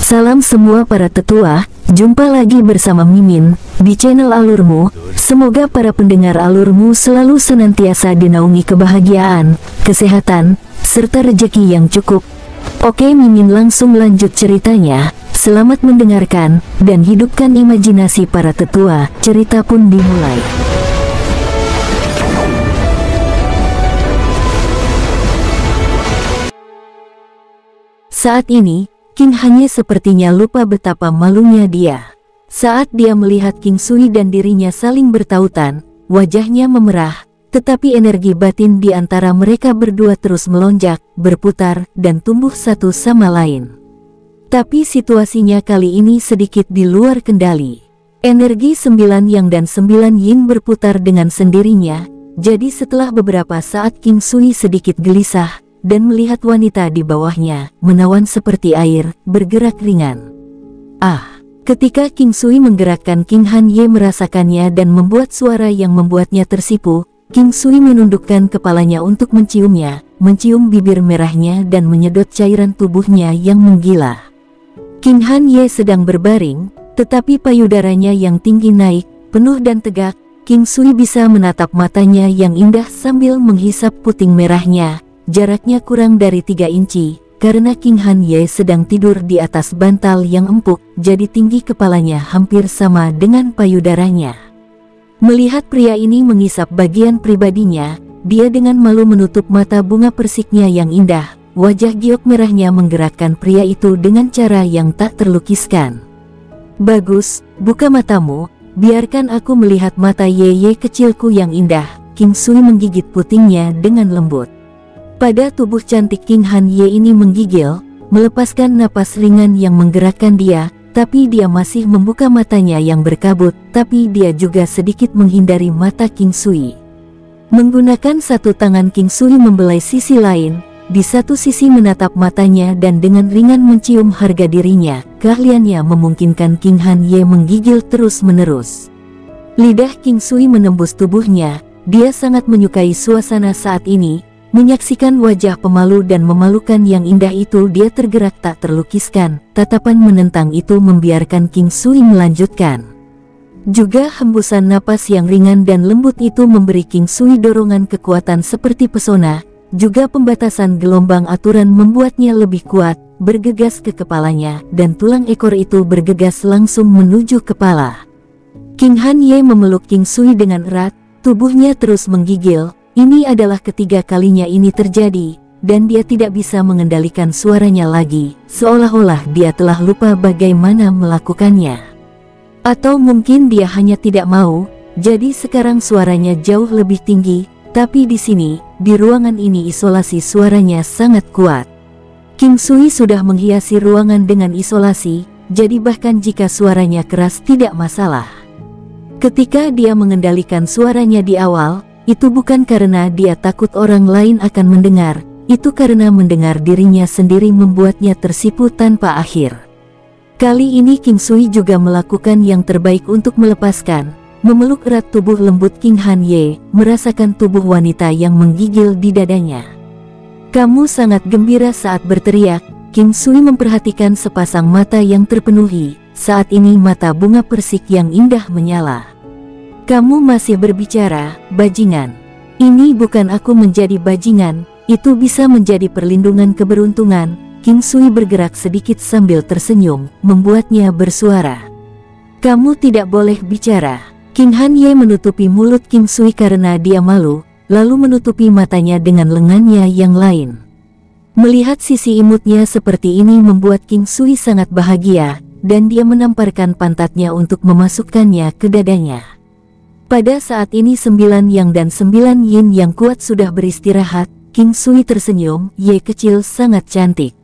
Salam semua para tetua, jumpa lagi bersama Mimin di channel Alurmu. Semoga para pendengar Alurmu selalu senantiasa dinaungi kebahagiaan, kesehatan, serta rezeki yang cukup. Oke, Mimin langsung lanjut ceritanya. Selamat mendengarkan dan hidupkan imajinasi para tetua. Cerita pun dimulai. Saat ini King Hanye sepertinya lupa betapa malunya dia. Saat dia melihat King Sui dan dirinya saling bertautan, wajahnya memerah, tetapi energi batin di antara mereka berdua terus melonjak, berputar, dan tumbuh satu sama lain. Tapi situasinya kali ini sedikit di luar kendali. Energi 9 Yang dan 9 Yin berputar dengan sendirinya, jadi setelah beberapa saat King Sui sedikit gelisah, dan melihat wanita di bawahnya, menawan seperti air, bergerak ringan. Ketika King Sui menggerakkan, King Hanye merasakannya dan membuat suara yang membuatnya tersipu. King Sui menundukkan kepalanya untuk menciumnya, mencium bibir merahnya dan menyedot cairan tubuhnya yang menggila. King Hanye sedang berbaring, tetapi payudaranya yang tinggi naik, penuh dan tegak. King Sui bisa menatap matanya yang indah sambil menghisap puting merahnya. Jaraknya kurang dari 3 inci, karena King Hanye sedang tidur di atas bantal yang empuk, jadi tinggi kepalanya hampir sama dengan payudaranya. Melihat pria ini mengisap bagian pribadinya, dia dengan malu menutup mata bunga persiknya yang indah. Wajah giok merahnya menggerakkan pria itu dengan cara yang tak terlukiskan. "Bagus, buka matamu, biarkan aku melihat mata Yeye kecilku yang indah." King Sui menggigit putingnya dengan lembut. Pada tubuh cantik King Hanye ini menggigil, melepaskan napas ringan yang menggerakkan dia, tapi dia masih membuka matanya yang berkabut, tapi dia juga sedikit menghindari mata King Sui. Menggunakan satu tangan King Sui membelai sisi lain, di satu sisi menatap matanya dan dengan ringan mencium harga dirinya. Keahliannya memungkinkan King Hanye menggigil terus-menerus. Lidah King Sui menembus tubuhnya, dia sangat menyukai suasana saat ini. Menyaksikan wajah pemalu dan memalukan yang indah itu, dia tergerak tak terlukiskan. Tatapan menentang itu membiarkan King Sui melanjutkan. Juga hembusan napas yang ringan dan lembut itu memberi King Sui dorongan kekuatan seperti pesona. Juga pembatasan gelombang aturan membuatnya lebih kuat, bergegas ke kepalanya, dan tulang ekor itu bergegas langsung menuju kepala. King Hanye memeluk King Sui dengan erat, tubuhnya terus menggigil. Ini adalah ketiga kalinya ini terjadi, dan dia tidak bisa mengendalikan suaranya lagi, seolah-olah dia telah lupa bagaimana melakukannya. Atau mungkin dia hanya tidak mau, jadi sekarang suaranya jauh lebih tinggi, tapi di sini, di ruangan ini isolasi suaranya sangat kuat. King Sui sudah menghiasi ruangan dengan isolasi, jadi bahkan jika suaranya keras tidak masalah. Ketika dia mengendalikan suaranya di awal, itu bukan karena dia takut orang lain akan mendengar, itu karena mendengar dirinya sendiri membuatnya tersipu tanpa akhir. Kali ini King Sui juga melakukan yang terbaik untuk melepaskan, memeluk erat tubuh lembut King Hanye, merasakan tubuh wanita yang menggigil di dadanya. "Kamu sangat gembira saat berteriak." King Sui memperhatikan sepasang mata yang terpenuhi, saat ini mata bunga persik yang indah menyala. "Kamu masih berbicara, bajingan. Ini bukan aku menjadi bajingan, itu bisa menjadi perlindungan keberuntungan." King Sui bergerak sedikit sambil tersenyum, membuatnya bersuara. "Kamu tidak boleh bicara." King Hanye menutupi mulut King Sui karena dia malu, lalu menutupi matanya dengan lengannya yang lain. Melihat sisi imutnya seperti ini membuat King Sui sangat bahagia, dan dia menamparkan pantatnya untuk memasukkannya ke dadanya. Pada saat ini 9 Yang dan 9 Yin yang kuat sudah beristirahat. King Sui tersenyum, "Ye kecil sangat cantik."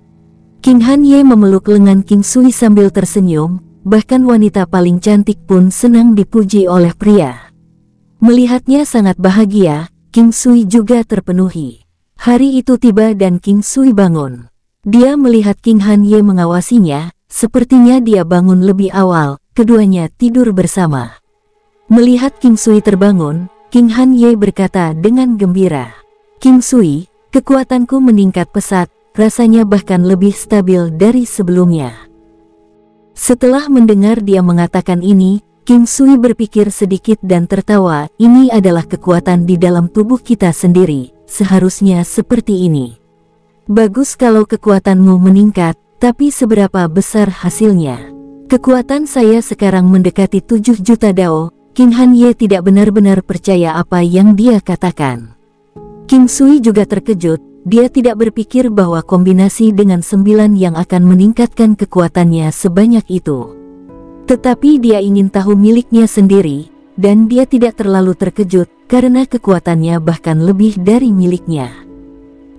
King Hanye memeluk lengan King Sui sambil tersenyum, bahkan wanita paling cantik pun senang dipuji oleh pria. Melihatnya sangat bahagia, King Sui juga terpenuhi. Hari itu tiba dan King Sui bangun. Dia melihat King Hanye mengawasinya, sepertinya dia bangun lebih awal, keduanya tidur bersama. Melihat King Sui terbangun, King Hanye berkata dengan gembira, "King Sui, kekuatanku meningkat pesat, rasanya bahkan lebih stabil dari sebelumnya." Setelah mendengar dia mengatakan ini, King Sui berpikir sedikit dan tertawa. Ini adalah kekuatan di dalam tubuh kita sendiri, seharusnya seperti ini. Bagus kalau kekuatanmu meningkat, tapi seberapa besar hasilnya? Kekuatan saya sekarang mendekati 7 juta dao. King Hanye tidak benar-benar percaya apa yang dia katakan. King Sui juga terkejut. Dia tidak berpikir bahwa kombinasi dengan 9 yang akan meningkatkan kekuatannya sebanyak itu. Tetapi dia ingin tahu miliknya sendiri, dan dia tidak terlalu terkejut karena kekuatannya bahkan lebih dari miliknya.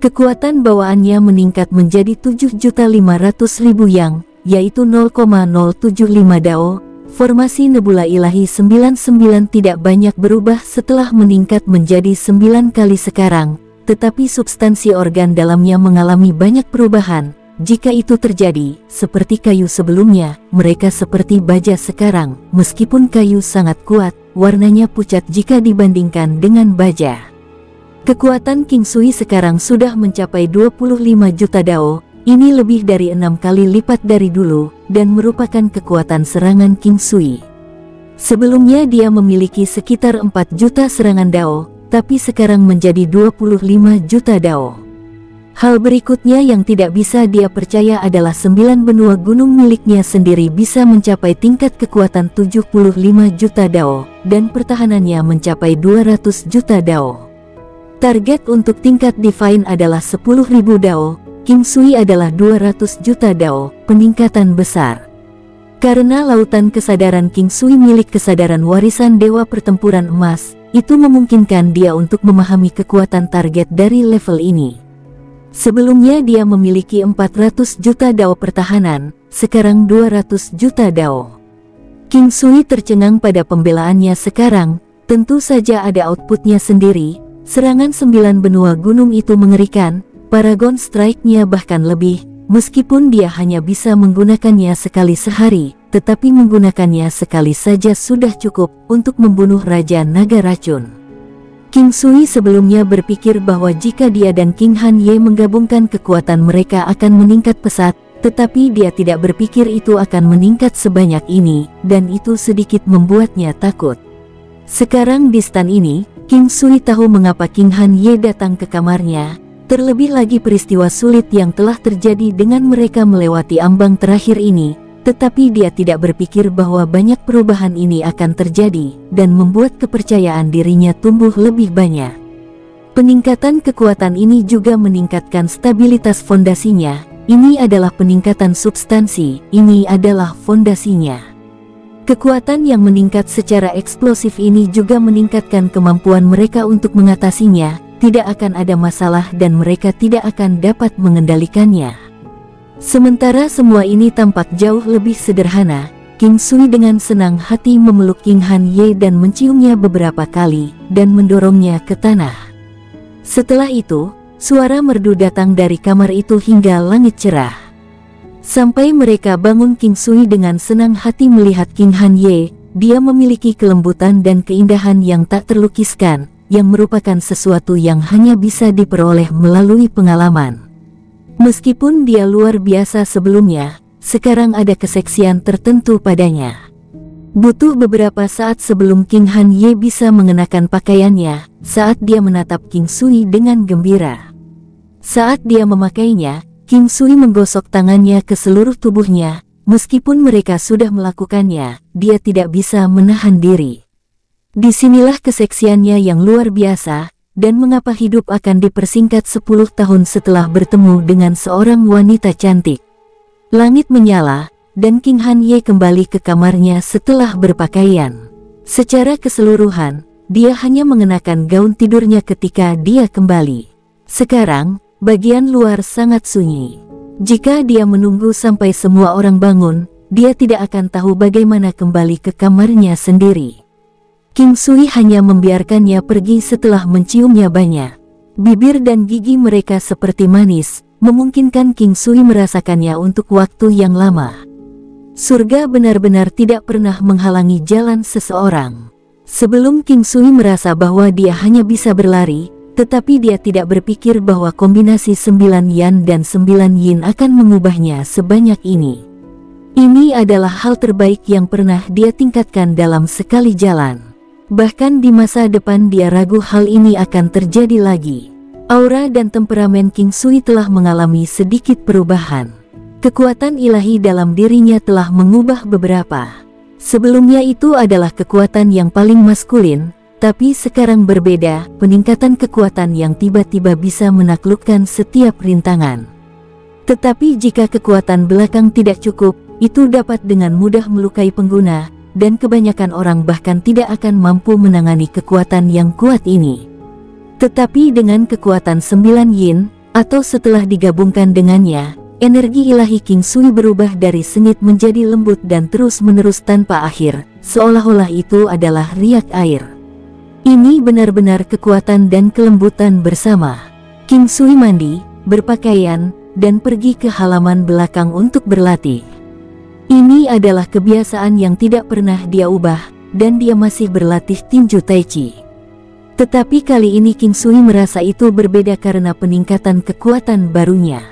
Kekuatan bawaannya meningkat menjadi 7.500.000 yang, yaitu 0,075 dao. Formasi nebula ilahi 99 tidak banyak berubah setelah meningkat menjadi 9 kali sekarang, tetapi substansi organ dalamnya mengalami banyak perubahan. Jika itu terjadi, seperti kayu sebelumnya, mereka seperti baja sekarang. Meskipun kayu sangat kuat, warnanya pucat jika dibandingkan dengan baja. Kekuatan King Sui sekarang sudah mencapai 25 juta dao. Ini lebih dari 6 kali lipat dari dulu, dan merupakan kekuatan serangan King Sui. Sebelumnya dia memiliki sekitar 4 juta serangan dao, tapi sekarang menjadi 25 juta dao. Hal berikutnya yang tidak bisa dia percaya adalah 9 benua gunung miliknya sendiri bisa mencapai tingkat kekuatan 75 juta dao, dan pertahanannya mencapai 200 juta dao. Target untuk tingkat divine adalah 10.000 dao. King Sui adalah 200 juta dao, peningkatan besar. Karena lautan kesadaran King Sui milik kesadaran warisan Dewa Pertempuran Emas, itu memungkinkan dia untuk memahami kekuatan target dari level ini. Sebelumnya dia memiliki 400 juta dao pertahanan, sekarang 200 juta dao. King Sui tercengang pada pembelaannya sekarang, tentu saja ada outputnya sendiri. Serangan 9 benua gunung itu mengerikan. Paragon Strike-nya bahkan lebih, meskipun dia hanya bisa menggunakannya sekali sehari, tetapi menggunakannya sekali saja sudah cukup untuk membunuh Raja Naga Racun. King Sui sebelumnya berpikir bahwa jika dia dan King Hanye menggabungkan kekuatan mereka akan meningkat pesat, tetapi dia tidak berpikir itu akan meningkat sebanyak ini, dan itu sedikit membuatnya takut. Sekarang di stan ini, King Sui tahu mengapa King Hanye datang ke kamarnya. Terlebih lagi peristiwa sulit yang telah terjadi dengan mereka melewati ambang terakhir ini, tetapi dia tidak berpikir bahwa banyak perubahan ini akan terjadi, dan membuat kepercayaan dirinya tumbuh lebih banyak. Peningkatan kekuatan ini juga meningkatkan stabilitas fondasinya. Ini adalah peningkatan substansi, ini adalah fondasinya. Kekuatan yang meningkat secara eksplosif ini juga meningkatkan kemampuan mereka untuk mengatasinya. Tidak akan ada masalah dan mereka tidak akan dapat mengendalikannya. Sementara semua ini tampak jauh lebih sederhana, King Sui dengan senang hati memeluk King Hanye dan menciumnya beberapa kali, dan mendorongnya ke tanah. Setelah itu, suara merdu datang dari kamar itu hingga langit cerah. Sampai mereka bangun, King Sui dengan senang hati melihat King Hanye. Dia memiliki kelembutan dan keindahan yang tak terlukiskan, yang merupakan sesuatu yang hanya bisa diperoleh melalui pengalaman. Meskipun dia luar biasa sebelumnya, sekarang ada keseksian tertentu padanya. Butuh beberapa saat sebelum King Hanye bisa mengenakan pakaiannya, saat dia menatap King Sui dengan gembira. Saat dia memakainya, King Sui menggosok tangannya ke seluruh tubuhnya. Meskipun mereka sudah melakukannya, dia tidak bisa menahan diri. Disinilah keseksiannya yang luar biasa, dan mengapa hidup akan dipersingkat 10 tahun setelah bertemu dengan seorang wanita cantik. Langit menyala, dan King Hanye kembali ke kamarnya setelah berpakaian. Secara keseluruhan, dia hanya mengenakan gaun tidurnya ketika dia kembali. Sekarang, bagian luar sangat sunyi. Jika dia menunggu sampai semua orang bangun, dia tidak akan tahu bagaimana kembali ke kamarnya sendiri. King Sui hanya membiarkannya pergi setelah menciumnya banyak. Bibir dan gigi mereka seperti manis, memungkinkan King Sui merasakannya untuk waktu yang lama. Surga benar-benar tidak pernah menghalangi jalan seseorang. Sebelum King Sui merasa bahwa dia hanya bisa berlari, tetapi dia tidak berpikir bahwa kombinasi 9 yan dan 9 yin akan mengubahnya sebanyak ini. Ini adalah hal terbaik yang pernah dia tingkatkan dalam sekali jalan. Bahkan di masa depan dia ragu hal ini akan terjadi lagi. Aura dan temperamen King Sui telah mengalami sedikit perubahan. Kekuatan ilahi dalam dirinya telah mengubah beberapa. Sebelumnya itu adalah kekuatan yang paling maskulin, tapi sekarang berbeda, peningkatan kekuatan yang tiba-tiba bisa menaklukkan setiap rintangan. Tetapi jika kekuatan belakang tidak cukup, itu dapat dengan mudah melukai pengguna, dan kebanyakan orang bahkan tidak akan mampu menangani kekuatan yang kuat ini. Tetapi dengan kekuatan 9 yin, atau setelah digabungkan dengannya, energi ilahi King Sui berubah dari sengit menjadi lembut dan terus-menerus tanpa akhir, seolah-olah itu adalah riak air. Ini benar-benar kekuatan dan kelembutan bersama. King Sui mandi, berpakaian, dan pergi ke halaman belakang untuk berlatih. Ini adalah kebiasaan yang tidak pernah dia ubah, dan dia masih berlatih tinju tai chi. Tetapi kali ini King Sui merasa itu berbeda karena peningkatan kekuatan barunya.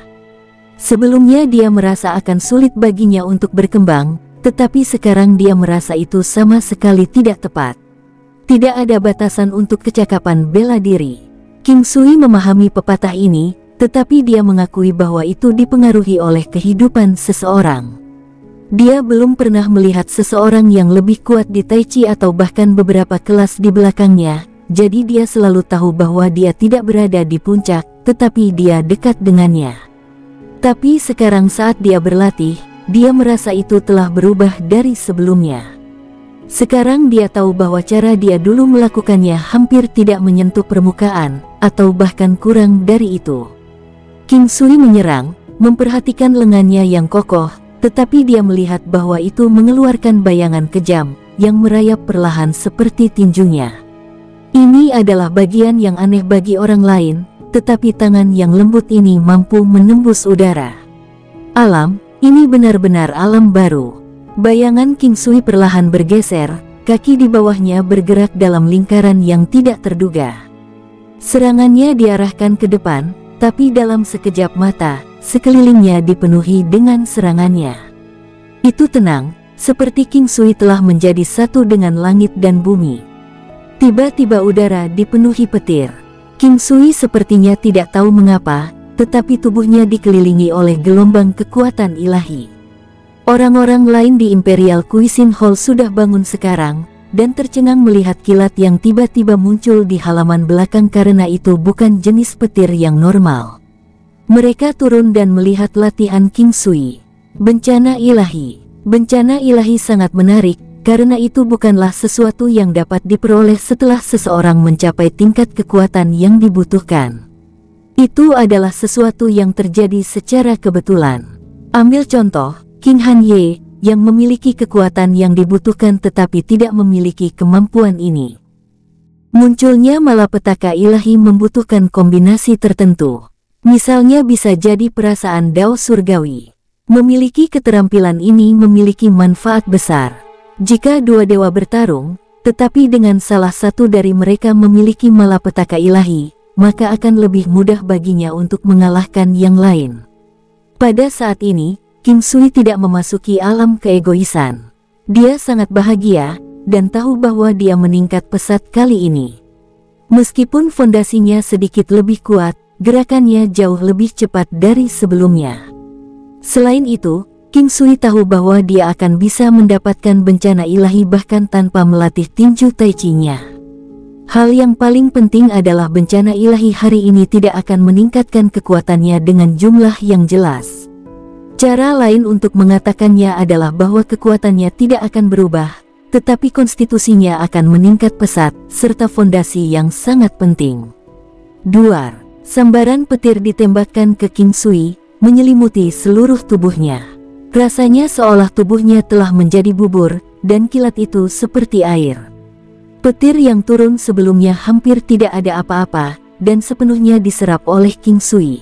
Sebelumnya dia merasa akan sulit baginya untuk berkembang, tetapi sekarang dia merasa itu sama sekali tidak tepat. Tidak ada batasan untuk kecakapan bela diri. King Sui memahami pepatah ini, tetapi dia mengakui bahwa itu dipengaruhi oleh kehidupan seseorang. Dia belum pernah melihat seseorang yang lebih kuat di Tai Chi atau bahkan beberapa kelas di belakangnya, jadi dia selalu tahu bahwa dia tidak berada di puncak, tetapi dia dekat dengannya. Tapi sekarang saat dia berlatih, dia merasa itu telah berubah dari sebelumnya. Sekarang dia tahu bahwa cara dia dulu melakukannya hampir tidak menyentuh permukaan, atau bahkan kurang dari itu. King Sui menyerang, memperhatikan lengannya yang kokoh, tetapi dia melihat bahwa itu mengeluarkan bayangan kejam, yang merayap perlahan seperti tinjunya. Ini adalah bagian yang aneh bagi orang lain, tetapi tangan yang lembut ini mampu menembus udara. Alam, ini benar-benar alam baru. Bayangan King Sui perlahan bergeser, kaki di bawahnya bergerak dalam lingkaran yang tidak terduga. Serangannya diarahkan ke depan, tapi dalam sekejap mata, sekelilingnya dipenuhi dengan serangannya. Itu tenang, seperti King Sui telah menjadi satu dengan langit dan bumi. Tiba-tiba udara dipenuhi petir. King Sui sepertinya tidak tahu mengapa, tetapi tubuhnya dikelilingi oleh gelombang kekuatan ilahi. Orang-orang lain di Imperial Cuisine Hall sudah bangun sekarang, dan tercengang melihat kilat yang tiba-tiba muncul di halaman belakang karena itu bukan jenis petir yang normal. Mereka turun dan melihat latihan King Sui. Bencana ilahi. Bencana ilahi sangat menarik, karena itu bukanlah sesuatu yang dapat diperoleh setelah seseorang mencapai tingkat kekuatan yang dibutuhkan. Itu adalah sesuatu yang terjadi secara kebetulan. Ambil contoh, King Han Ye, yang memiliki kekuatan yang dibutuhkan tetapi tidak memiliki kemampuan ini. Munculnya malapetaka ilahi membutuhkan kombinasi tertentu. Misalnya bisa jadi perasaan Dao surgawi. Memiliki keterampilan ini memiliki manfaat besar. Jika dua dewa bertarung, tetapi dengan salah satu dari mereka memiliki malapetaka ilahi, maka akan lebih mudah baginya untuk mengalahkan yang lain. Pada saat ini, King Sui tidak memasuki alam keegoisan. Dia sangat bahagia, dan tahu bahwa dia meningkat pesat kali ini. Meskipun fondasinya sedikit lebih kuat, gerakannya jauh lebih cepat dari sebelumnya. Selain itu, King Sui tahu bahwa dia akan bisa mendapatkan bencana ilahi bahkan tanpa melatih tinju tai chi-nya. Hal yang paling penting adalah bencana ilahi hari ini tidak akan meningkatkan kekuatannya dengan jumlah yang jelas. Cara lain untuk mengatakannya adalah bahwa kekuatannya tidak akan berubah, tetapi konstitusinya akan meningkat pesat, serta fondasi yang sangat penting. Duar. Sambaran petir ditembakkan ke King Sui, menyelimuti seluruh tubuhnya. Rasanya seolah tubuhnya telah menjadi bubur, dan kilat itu seperti air. Petir yang turun sebelumnya hampir tidak ada apa-apa, dan sepenuhnya diserap oleh King Sui.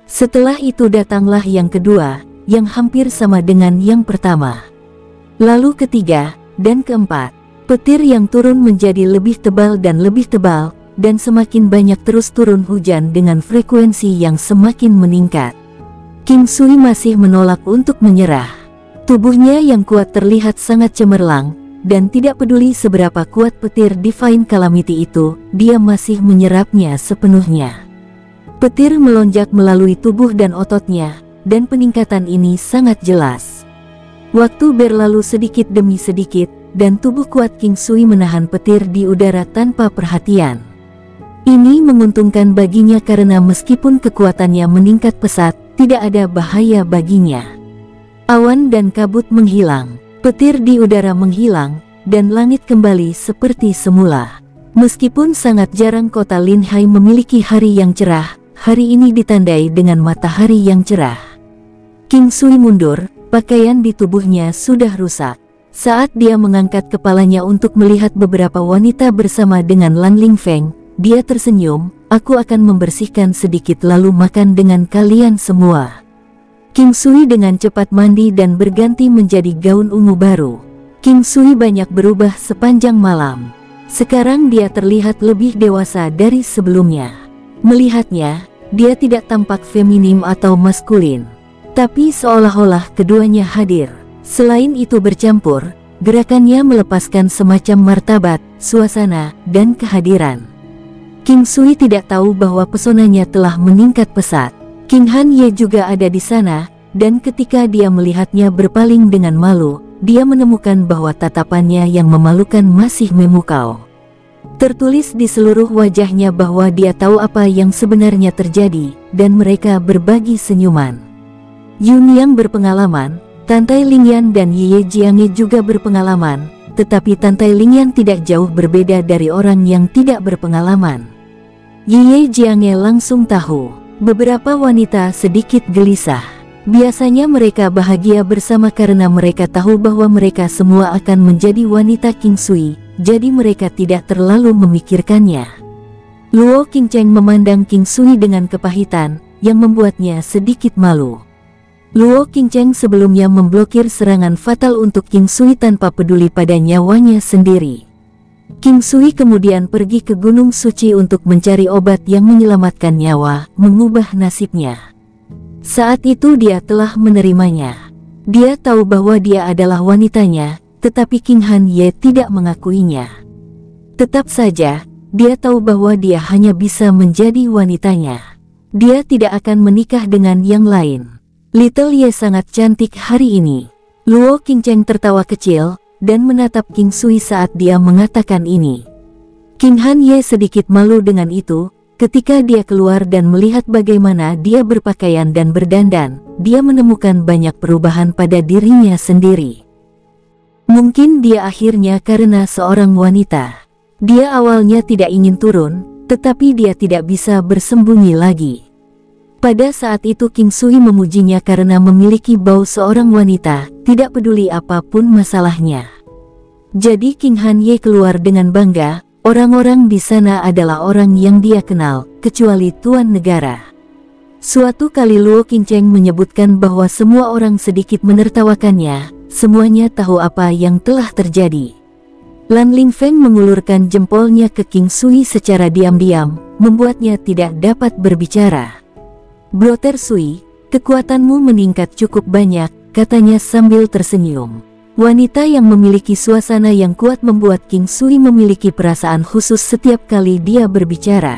Setelah itu datanglah yang kedua, yang hampir sama dengan yang pertama. Lalu ketiga, dan keempat. Petir yang turun menjadi lebih tebal dan lebih tebal, dan semakin banyak terus turun hujan dengan frekuensi yang semakin meningkat. King Sui masih menolak untuk menyerah. Tubuhnya yang kuat terlihat sangat cemerlang, dan tidak peduli seberapa kuat petir Divine Calamity itu, dia masih menyerapnya sepenuhnya. Petir melonjak melalui tubuh dan ototnya, dan peningkatan ini sangat jelas. Waktu berlalu sedikit demi sedikit, dan tubuh kuat King Sui menahan petir di udara tanpa perhatian. Ini menguntungkan baginya karena meskipun kekuatannya meningkat pesat, tidak ada bahaya baginya. Awan dan kabut menghilang, petir di udara menghilang, dan langit kembali seperti semula. Meskipun sangat jarang kota Linhai memiliki hari yang cerah, hari ini ditandai dengan matahari yang cerah. King Sui mundur, pakaian di tubuhnya sudah rusak. Saat dia mengangkat kepalanya untuk melihat beberapa wanita bersama dengan Lan Lingfeng, dia tersenyum, "Aku akan membersihkan sedikit lalu makan dengan kalian semua." King Sui dengan cepat mandi dan berganti menjadi gaun ungu baru. King Sui banyak berubah sepanjang malam. Sekarang dia terlihat lebih dewasa dari sebelumnya. Melihatnya, dia tidak tampak feminim atau maskulin, tapi seolah-olah keduanya hadir. Selain itu bercampur, gerakannya melepaskan semacam martabat, suasana, dan kehadiran. King Sui tidak tahu bahwa pesonanya telah meningkat pesat. King Han Ye juga ada di sana, dan ketika dia melihatnya berpaling dengan malu, dia menemukan bahwa tatapannya yang memalukan masih memukau. Tertulis di seluruh wajahnya bahwa dia tahu apa yang sebenarnya terjadi, dan mereka berbagi senyuman. Yun yang berpengalaman, Tantai Lingyan dan Ye Jianghe juga berpengalaman, tetapi Tantai Lingyan tidak jauh berbeda dari orang yang tidak berpengalaman. Ye Jianghe langsung tahu. Beberapa wanita sedikit gelisah. Biasanya mereka bahagia bersama karena mereka tahu bahwa mereka semua akan menjadi wanita King Sui, jadi mereka tidak terlalu memikirkannya. Luo Qingcheng memandang King Sui dengan kepahitan, yang membuatnya sedikit malu. Luo Qingcheng sebelumnya memblokir serangan fatal untuk King Sui tanpa peduli pada nyawanya sendiri. King Sui kemudian pergi ke Gunung Suci untuk mencari obat yang menyelamatkan nyawa, mengubah nasibnya. Saat itu dia telah menerimanya. Dia tahu bahwa dia adalah wanitanya, tetapi King Han Ye tidak mengakuinya. Tetap saja, dia tahu bahwa dia hanya bisa menjadi wanitanya. Dia tidak akan menikah dengan yang lain. Little Ye sangat cantik hari ini. Luo Qingcheng tertawa kecil, dan menatap King Sui saat dia mengatakan ini. King Han Ye sedikit malu dengan itu. Ketika dia keluar dan melihat bagaimana dia berpakaian dan berdandan, dia menemukan banyak perubahan pada dirinya sendiri. Mungkin dia akhirnya karena seorang wanita. Dia awalnya tidak ingin turun, tetapi dia tidak bisa bersembunyi lagi. Pada saat itu King Sui memujinya karena memiliki bau seorang wanita, tidak peduli apapun masalahnya. Jadi King Han Ye keluar dengan bangga. Orang-orang di sana adalah orang yang dia kenal, kecuali tuan negara. Suatu kali Luo Qingcheng menyebutkan bahwa semua orang sedikit menertawakannya, semuanya tahu apa yang telah terjadi. Lan Lingfeng mengulurkan jempolnya ke King Sui secara diam-diam, membuatnya tidak dapat berbicara. "Brother Sui, kekuatanmu meningkat cukup banyak," katanya sambil tersenyum. Wanita yang memiliki suasana yang kuat membuat King Sui memiliki perasaan khusus setiap kali dia berbicara.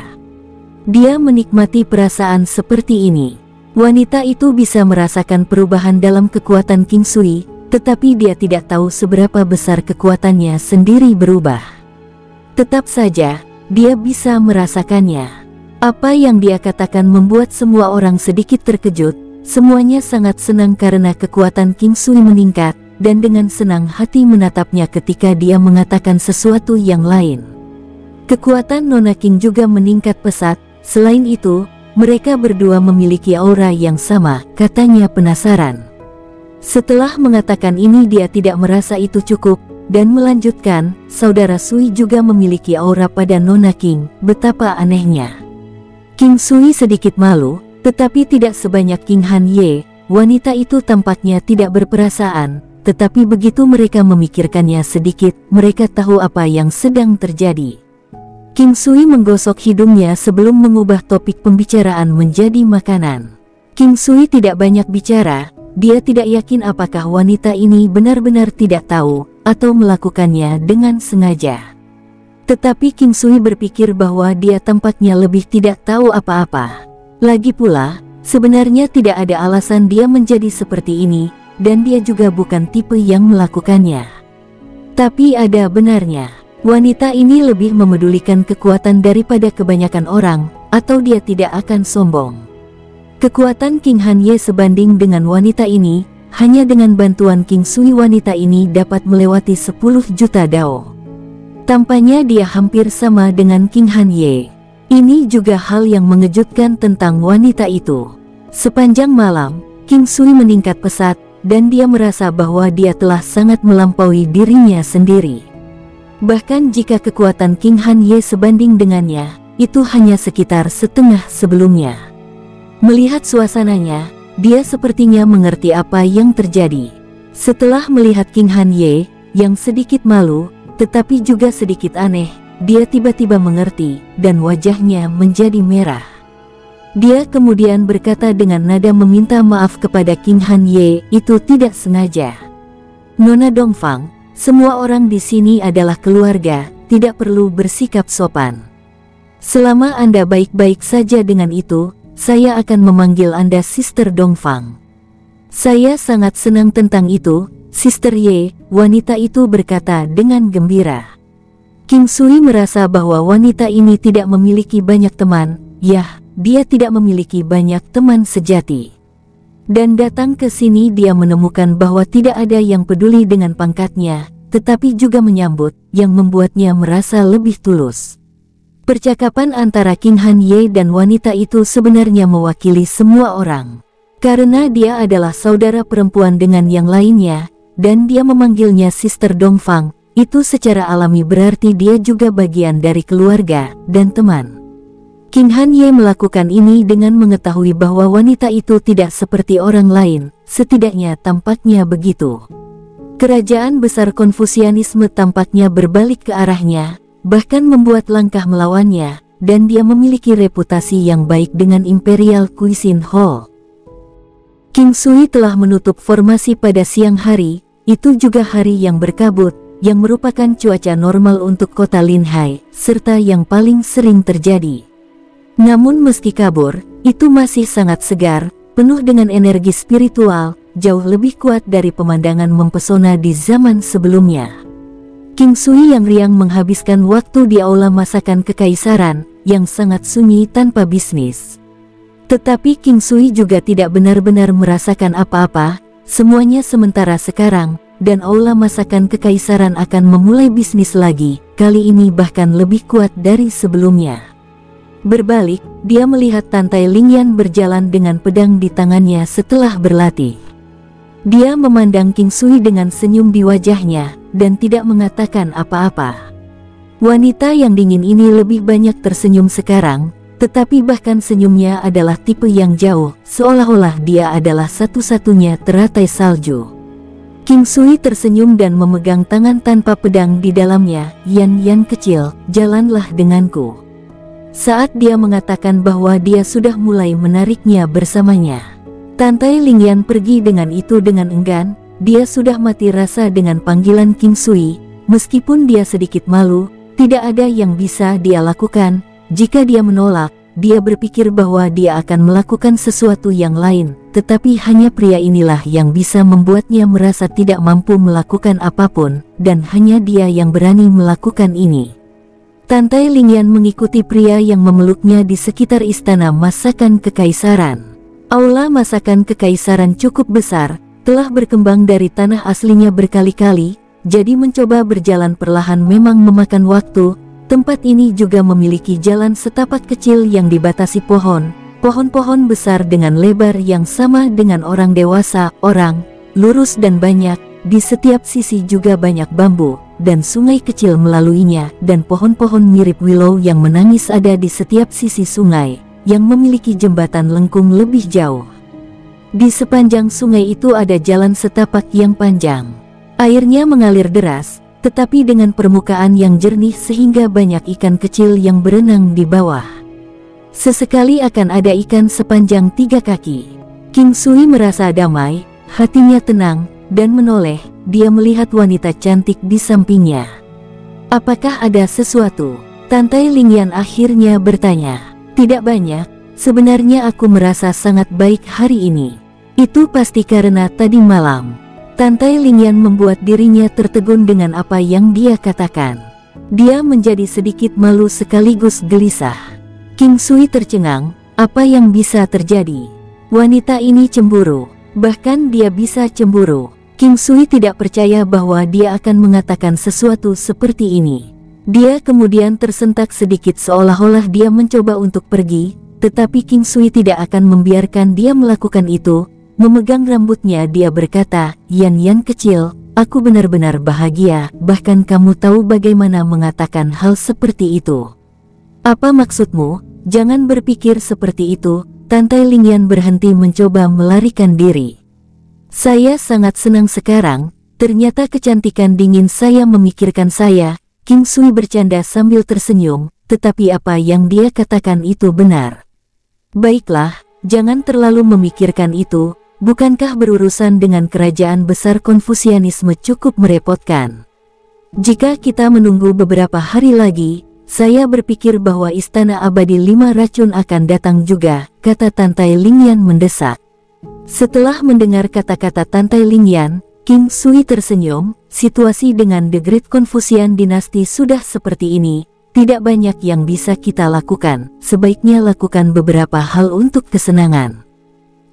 Dia menikmati perasaan seperti ini. Wanita itu bisa merasakan perubahan dalam kekuatan King Sui, tetapi dia tidak tahu seberapa besar kekuatannya sendiri berubah. Tetap saja, dia bisa merasakannya. Apa yang dia katakan membuat semua orang sedikit terkejut. Semuanya sangat senang karena kekuatan King Sui meningkat, dan dengan senang hati menatapnya ketika dia mengatakan sesuatu yang lain. Kekuatan Nona King juga meningkat pesat. Selain itu, mereka berdua memiliki aura yang sama, katanya penasaran. Setelah mengatakan ini dia tidak merasa itu cukup, dan melanjutkan, "Saudara Sui juga memiliki aura pada Nona King, betapa anehnya." King Sui sedikit malu, tetapi tidak sebanyak King Han Ye. Wanita itu tampaknya tidak berperasaan. Tetapi begitu mereka memikirkannya sedikit, mereka tahu apa yang sedang terjadi. King Sui menggosok hidungnya sebelum mengubah topik pembicaraan menjadi makanan. King Sui tidak banyak bicara, dia tidak yakin apakah wanita ini benar-benar tidak tahu atau melakukannya dengan sengaja. Tetapi King Sui berpikir bahwa dia tampaknya lebih tidak tahu apa-apa. Lagi pula, sebenarnya tidak ada alasan dia menjadi seperti ini, dan dia juga bukan tipe yang melakukannya. Tapi ada benarnya, wanita ini lebih memedulikan kekuatan daripada kebanyakan orang, atau dia tidak akan sombong. Kekuatan King Hanye sebanding dengan wanita ini, hanya dengan bantuan King Sui wanita ini dapat melewati 10 juta dao. Tampaknya dia hampir sama dengan King Hanye. Ini juga hal yang mengejutkan tentang wanita itu. Sepanjang malam, King Sui meningkat pesat, dan dia merasa bahwa dia telah sangat melampaui dirinya sendiri. Bahkan jika kekuatan King Hanye sebanding dengannya, itu hanya sekitar setengah sebelumnya. Melihat suasananya, dia sepertinya mengerti apa yang terjadi. Setelah melihat King Hanye, yang sedikit malu, tetapi juga sedikit aneh, dia tiba-tiba mengerti, dan wajahnya menjadi merah. Dia kemudian berkata dengan nada meminta maaf kepada King Hanye, itu tidak sengaja. Nona Dongfang, semua orang di sini adalah keluarga, tidak perlu bersikap sopan. Selama Anda baik-baik saja dengan itu, saya akan memanggil Anda Sister Dongfang. Saya sangat senang tentang itu, Sister Ye, wanita itu berkata dengan gembira. King Sui merasa bahwa wanita ini tidak memiliki banyak teman, dia tidak memiliki banyak teman sejati. Dan datang ke sini dia menemukan bahwa tidak ada yang peduli dengan pangkatnya, tetapi juga menyambut, yang membuatnya merasa lebih tulus. Percakapan antara King Hanye dan wanita itu sebenarnya mewakili semua orang. Karena dia adalah saudara perempuan dengan yang lainnya, dan dia memanggilnya Sister Dongfang, itu secara alami berarti dia juga bagian dari keluarga dan teman. King Hanye melakukan ini dengan mengetahui bahwa wanita itu tidak seperti orang lain, setidaknya tampaknya begitu. Kerajaan besar Konfusianisme tampaknya berbalik ke arahnya, bahkan membuat langkah melawannya, dan dia memiliki reputasi yang baik dengan Imperial Cuisine Hall. King Sui telah menutup formasi pada siang hari, itu juga hari yang berkabut, yang merupakan cuaca normal untuk kota Linhai, serta yang paling sering terjadi. Namun meski kabur, itu masih sangat segar, penuh dengan energi spiritual, jauh lebih kuat dari pemandangan mempesona di zaman sebelumnya. King Sui yang riang menghabiskan waktu di aula masakan kekaisaran, yang sangat sunyi tanpa bisnis. Tetapi King Sui juga tidak benar-benar merasakan apa-apa, semuanya sementara sekarang, dan aula masakan kekaisaran akan memulai bisnis lagi, kali ini bahkan lebih kuat dari sebelumnya. Berbalik, dia melihat Tantai Lingyan berjalan dengan pedang di tangannya setelah berlatih. Dia memandang King Sui dengan senyum di wajahnya, dan tidak mengatakan apa-apa. Wanita yang dingin ini lebih banyak tersenyum sekarang, tetapi bahkan senyumnya adalah tipe yang jauh, seolah-olah dia adalah satu-satunya teratai salju. King Sui tersenyum dan memegang tangan tanpa pedang di dalamnya. Yan kecil, jalanlah denganku. Saat dia mengatakan bahwa dia sudah mulai menariknya bersamanya, Tantai Lingyan pergi dengan itu dengan enggan. Dia sudah mati rasa dengan panggilan King Sui, meskipun dia sedikit malu, tidak ada yang bisa dia lakukan. Jika dia menolak, dia berpikir bahwa dia akan melakukan sesuatu yang lain, tetapi hanya pria inilah yang bisa membuatnya merasa tidak mampu melakukan apapun, dan hanya dia yang berani melakukan ini. Tantai Lingyan mengikuti pria yang memeluknya di sekitar istana masakan kekaisaran. Aula masakan kekaisaran cukup besar, telah berkembang dari tanah aslinya berkali-kali, jadi mencoba berjalan perlahan memang memakan waktu. Tempat ini juga memiliki jalan setapak kecil yang dibatasi pohon-pohon besar dengan lebar yang sama dengan orang dewasa, lurus dan banyak, di setiap sisi juga banyak bambu, dan sungai kecil melaluinya, dan pohon-pohon mirip willow yang menangis ada di setiap sisi sungai, yang memiliki jembatan lengkung lebih jauh. Di sepanjang sungai itu ada jalan setapak yang panjang. Airnya mengalir deras, tetapi dengan permukaan yang jernih sehingga banyak ikan kecil yang berenang di bawah. Sesekali akan ada ikan sepanjang 3 kaki. King Sui merasa damai, hatinya tenang dan menoleh. Dia melihat wanita cantik di sampingnya. Apakah ada sesuatu? Tantai Lingyan akhirnya bertanya. Tidak banyak, sebenarnya aku merasa sangat baik hari ini. Itu pasti karena tadi malam. Tantai Lingyan membuat dirinya tertegun dengan apa yang dia katakan. Dia menjadi sedikit malu sekaligus gelisah. King Sui tercengang, apa yang bisa terjadi? Wanita ini cemburu, bahkan dia bisa cemburu. King Sui tidak percaya bahwa dia akan mengatakan sesuatu seperti ini. Dia kemudian tersentak sedikit seolah-olah dia mencoba untuk pergi, tetapi King Sui tidak akan membiarkan dia melakukan itu. Memegang rambutnya dia berkata, Yan Yan kecil, aku benar-benar bahagia, bahkan kamu tahu bagaimana mengatakan hal seperti itu. Apa maksudmu? Jangan berpikir seperti itu. Tantai Lingyan berhenti mencoba melarikan diri. Saya sangat senang sekarang, ternyata kecantikan dingin saya memikirkan saya. King Sui bercanda sambil tersenyum, tetapi apa yang dia katakan itu benar. Baiklah, jangan terlalu memikirkan itu, bukankah berurusan dengan kerajaan besar Konfusianisme cukup merepotkan? Jika kita menunggu beberapa hari lagi, saya berpikir bahwa Istana Abadi 5 Racun akan datang juga, kata Tantai Lingyan mendesak. Setelah mendengar kata-kata Tantai Lingyan, King Sui tersenyum. Situasi dengan The Great Confucian Dynasty sudah seperti ini, tidak banyak yang bisa kita lakukan, sebaiknya lakukan beberapa hal untuk kesenangan.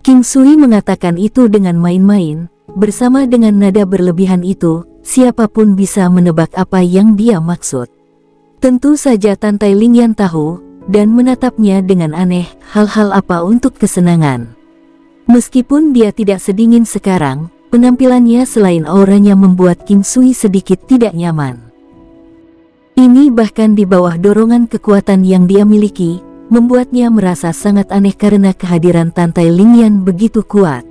King Sui mengatakan itu dengan main-main, bersama dengan nada berlebihan itu, siapapun bisa menebak apa yang dia maksud. Tentu saja Tantai Lingyan tahu, dan menatapnya dengan aneh, hal-hal apa untuk kesenangan. Meskipun dia tidak sedingin sekarang, penampilannya selain auranya membuat King Sui sedikit tidak nyaman. Ini bahkan di bawah dorongan kekuatan yang dia miliki, membuatnya merasa sangat aneh karena kehadiran Tantai Lingyan begitu kuat.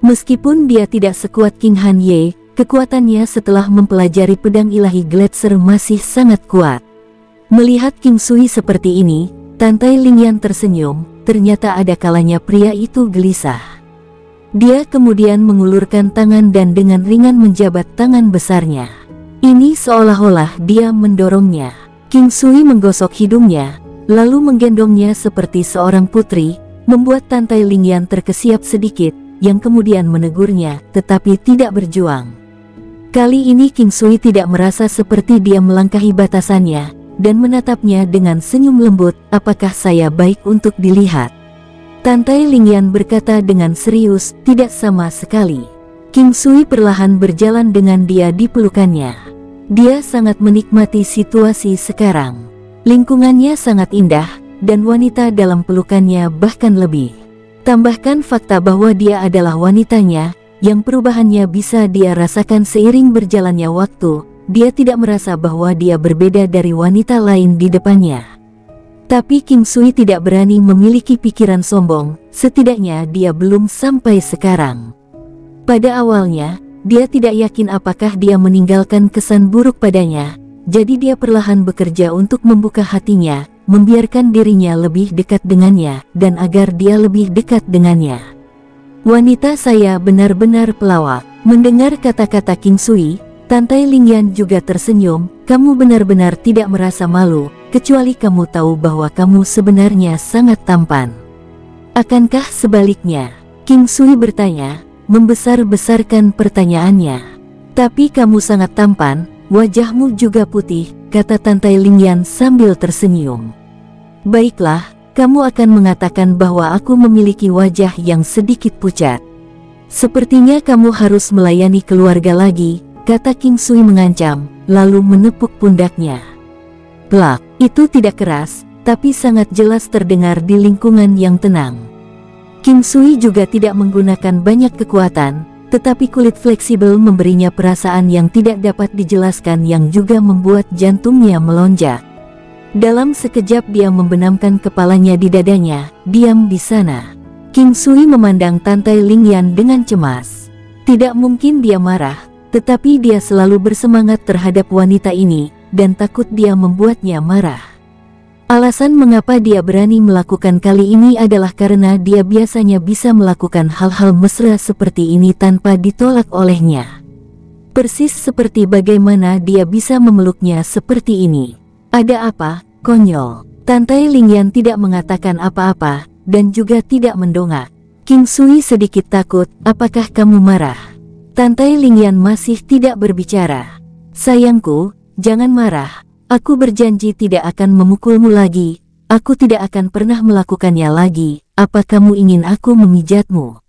Meskipun dia tidak sekuat King Han Ye, kekuatannya setelah mempelajari pedang ilahi Gletser masih sangat kuat. Melihat King Sui seperti ini, Tantai Lingyan tersenyum, ternyata ada kalanya pria itu gelisah. Dia kemudian mengulurkan tangan dan dengan ringan menjabat tangan besarnya. Ini seolah-olah dia mendorongnya. King Sui menggosok hidungnya, lalu menggendongnya seperti seorang putri, membuat Tantai Lingyan terkesiap sedikit, yang kemudian menegurnya, tetapi tidak berjuang. Kali ini King Sui tidak merasa seperti dia melangkahi batasannya, dan menatapnya dengan senyum lembut, apakah saya baik untuk dilihat? Tantai Lingyan berkata dengan serius, tidak sama sekali. King Sui perlahan berjalan dengan dia di pelukannya. Dia sangat menikmati situasi sekarang. Lingkungannya sangat indah, dan wanita dalam pelukannya bahkan lebih. Tambahkan fakta bahwa dia adalah wanitanya, yang perubahannya bisa dia rasakan seiring berjalannya waktu. Dia tidak merasa bahwa dia berbeda dari wanita lain di depannya. Tapi King Sui tidak berani memiliki pikiran sombong, setidaknya dia belum sampai sekarang. Pada awalnya, dia tidak yakin apakah dia meninggalkan kesan buruk padanya, jadi dia perlahan bekerja untuk membuka hatinya, membiarkan dirinya lebih dekat dengannya, dan agar dia lebih dekat dengannya. Wanita saya benar-benar pelawak. Mendengar kata-kata King Sui, Tantai Lingyan juga tersenyum, kamu benar-benar tidak merasa malu, kecuali kamu tahu bahwa kamu sebenarnya sangat tampan. Akankah sebaliknya? King Sui bertanya, membesar-besarkan pertanyaannya. Tapi kamu sangat tampan, wajahmu juga putih, kata Tantai Lingyan sambil tersenyum. Baiklah, kamu akan mengatakan bahwa aku memiliki wajah yang sedikit pucat. Sepertinya kamu harus melayani keluarga lagi, kata King Sui mengancam, lalu menepuk pundaknya. Plak, itu tidak keras, tapi sangat jelas terdengar di lingkungan yang tenang. King Sui juga tidak menggunakan banyak kekuatan, tetapi kulit fleksibel memberinya perasaan yang tidak dapat dijelaskan yang juga membuat jantungnya melonjak. Dalam sekejap dia membenamkan kepalanya di dadanya, diam di sana. King Sui memandang Tantai Lingyan dengan cemas. Tidak mungkin dia marah, tetapi dia selalu bersemangat terhadap wanita ini, dan takut dia membuatnya marah. Alasan mengapa dia berani melakukan kali ini adalah karena dia biasanya bisa melakukan hal-hal mesra seperti ini tanpa ditolak olehnya. Persis seperti bagaimana dia bisa memeluknya seperti ini. Ada apa, konyol? Tante Lingyan tidak mengatakan apa-apa, dan juga tidak mendongak. King Sui sedikit takut, apakah kamu marah? Tante Lingyan masih tidak berbicara. Sayangku, jangan marah. Aku berjanji tidak akan memukulmu lagi. Aku tidak akan pernah melakukannya lagi. Apa kamu ingin aku memijatmu?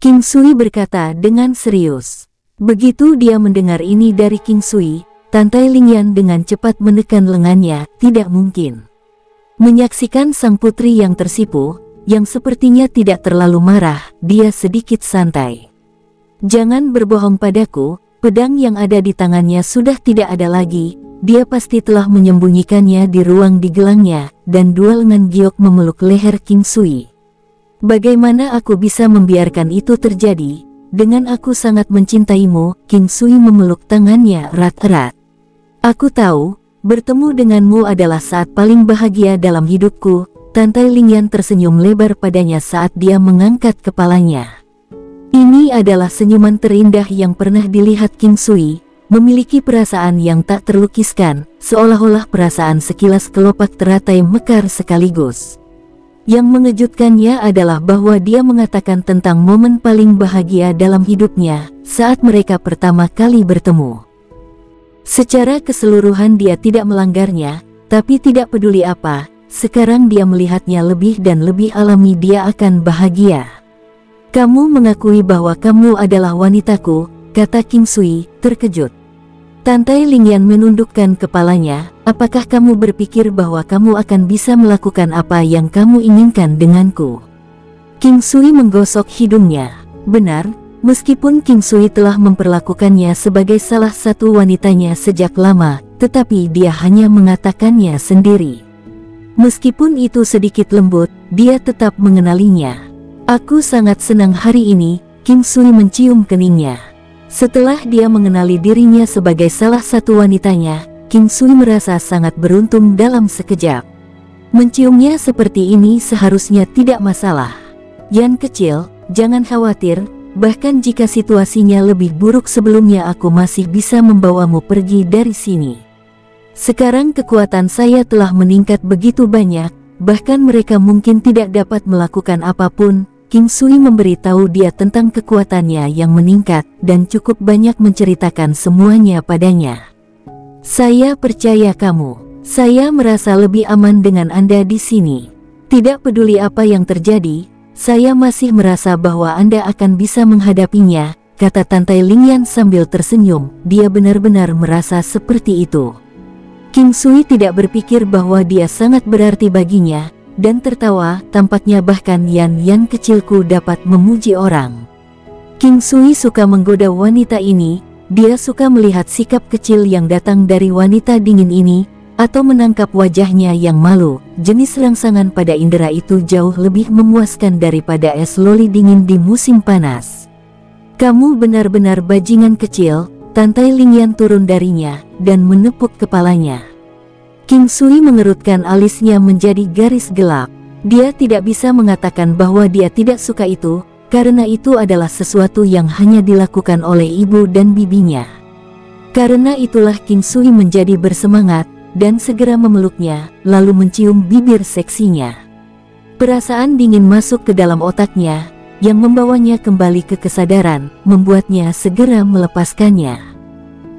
King Sui berkata dengan serius. Begitu dia mendengar ini dari King Sui, Tante Lingyan dengan cepat menekan lengannya. Tidak mungkin. Menyaksikan sang putri yang tersipu, yang sepertinya tidak terlalu marah, dia sedikit santai. Jangan berbohong padaku, pedang yang ada di tangannya sudah tidak ada lagi. Dia pasti telah menyembunyikannya di ruang di gelangnya, dan dua lengan giok memeluk leher King Sui. Bagaimana aku bisa membiarkan itu terjadi? Dengan aku sangat mencintaimu, King Sui memeluk tangannya erat-erat. Aku tahu, bertemu denganmu adalah saat paling bahagia dalam hidupku. Tante Lingyan tersenyum lebar padanya saat dia mengangkat kepalanya. Ini adalah senyuman terindah yang pernah dilihat King Sui. Memiliki perasaan yang tak terlukiskan, seolah-olah perasaan sekilas kelopak teratai mekar sekaligus. Yang mengejutkannya adalah bahwa dia mengatakan tentang momen paling bahagia dalam hidupnya, saat mereka pertama kali bertemu. Secara keseluruhan dia tidak melanggarnya, tapi tidak peduli apa, sekarang dia melihatnya lebih dan lebih alami, dia akan bahagia. Kamu mengakui bahwa kamu adalah wanitaku, kata King Sui, terkejut. Tante Lingyan menundukkan kepalanya, apakah kamu berpikir bahwa kamu akan bisa melakukan apa yang kamu inginkan denganku? King Sui menggosok hidungnya. Benar, meskipun King Sui telah memperlakukannya sebagai salah satu wanitanya sejak lama, tetapi dia hanya mengatakannya sendiri. Meskipun itu sedikit lembut, dia tetap mengenalinya. Aku sangat senang hari ini, King Sui mencium keningnya. Setelah dia mengenali dirinya sebagai salah satu wanitanya, King Sui merasa sangat beruntung dalam sekejap. Menciumnya seperti ini seharusnya tidak masalah. Yan kecil, jangan khawatir, bahkan jika situasinya lebih buruk sebelumnya aku masih bisa membawamu pergi dari sini. Sekarang kekuatan saya telah meningkat begitu banyak, bahkan mereka mungkin tidak dapat melakukan apapun. King Sui memberitahu dia tentang kekuatannya yang meningkat dan cukup banyak menceritakan semuanya padanya. Saya percaya kamu. Saya merasa lebih aman dengan Anda di sini. Tidak peduli apa yang terjadi, saya masih merasa bahwa Anda akan bisa menghadapinya, kata Tante Lingyan sambil tersenyum. Dia benar-benar merasa seperti itu. King Sui tidak berpikir bahwa dia sangat berarti baginya, dan tertawa. Tampaknya bahkan Yan kecilku dapat memuji orang. King Sui suka menggoda wanita ini, dia suka melihat sikap kecil yang datang dari wanita dingin ini, atau menangkap wajahnya yang malu. Jenis rangsangan pada indera itu jauh lebih memuaskan daripada es loli dingin di musim panas. Kamu benar-benar bajingan kecil. Tante Lingyan turun darinya, dan menepuk kepalanya. King Sui mengerutkan alisnya menjadi garis gelap. Dia tidak bisa mengatakan bahwa dia tidak suka itu, karena itu adalah sesuatu yang hanya dilakukan oleh ibu dan bibinya. Karena itulah King Sui menjadi bersemangat, dan segera memeluknya, lalu mencium bibir seksinya. Perasaan dingin masuk ke dalam otaknya, yang membawanya kembali ke kesadaran, membuatnya segera melepaskannya.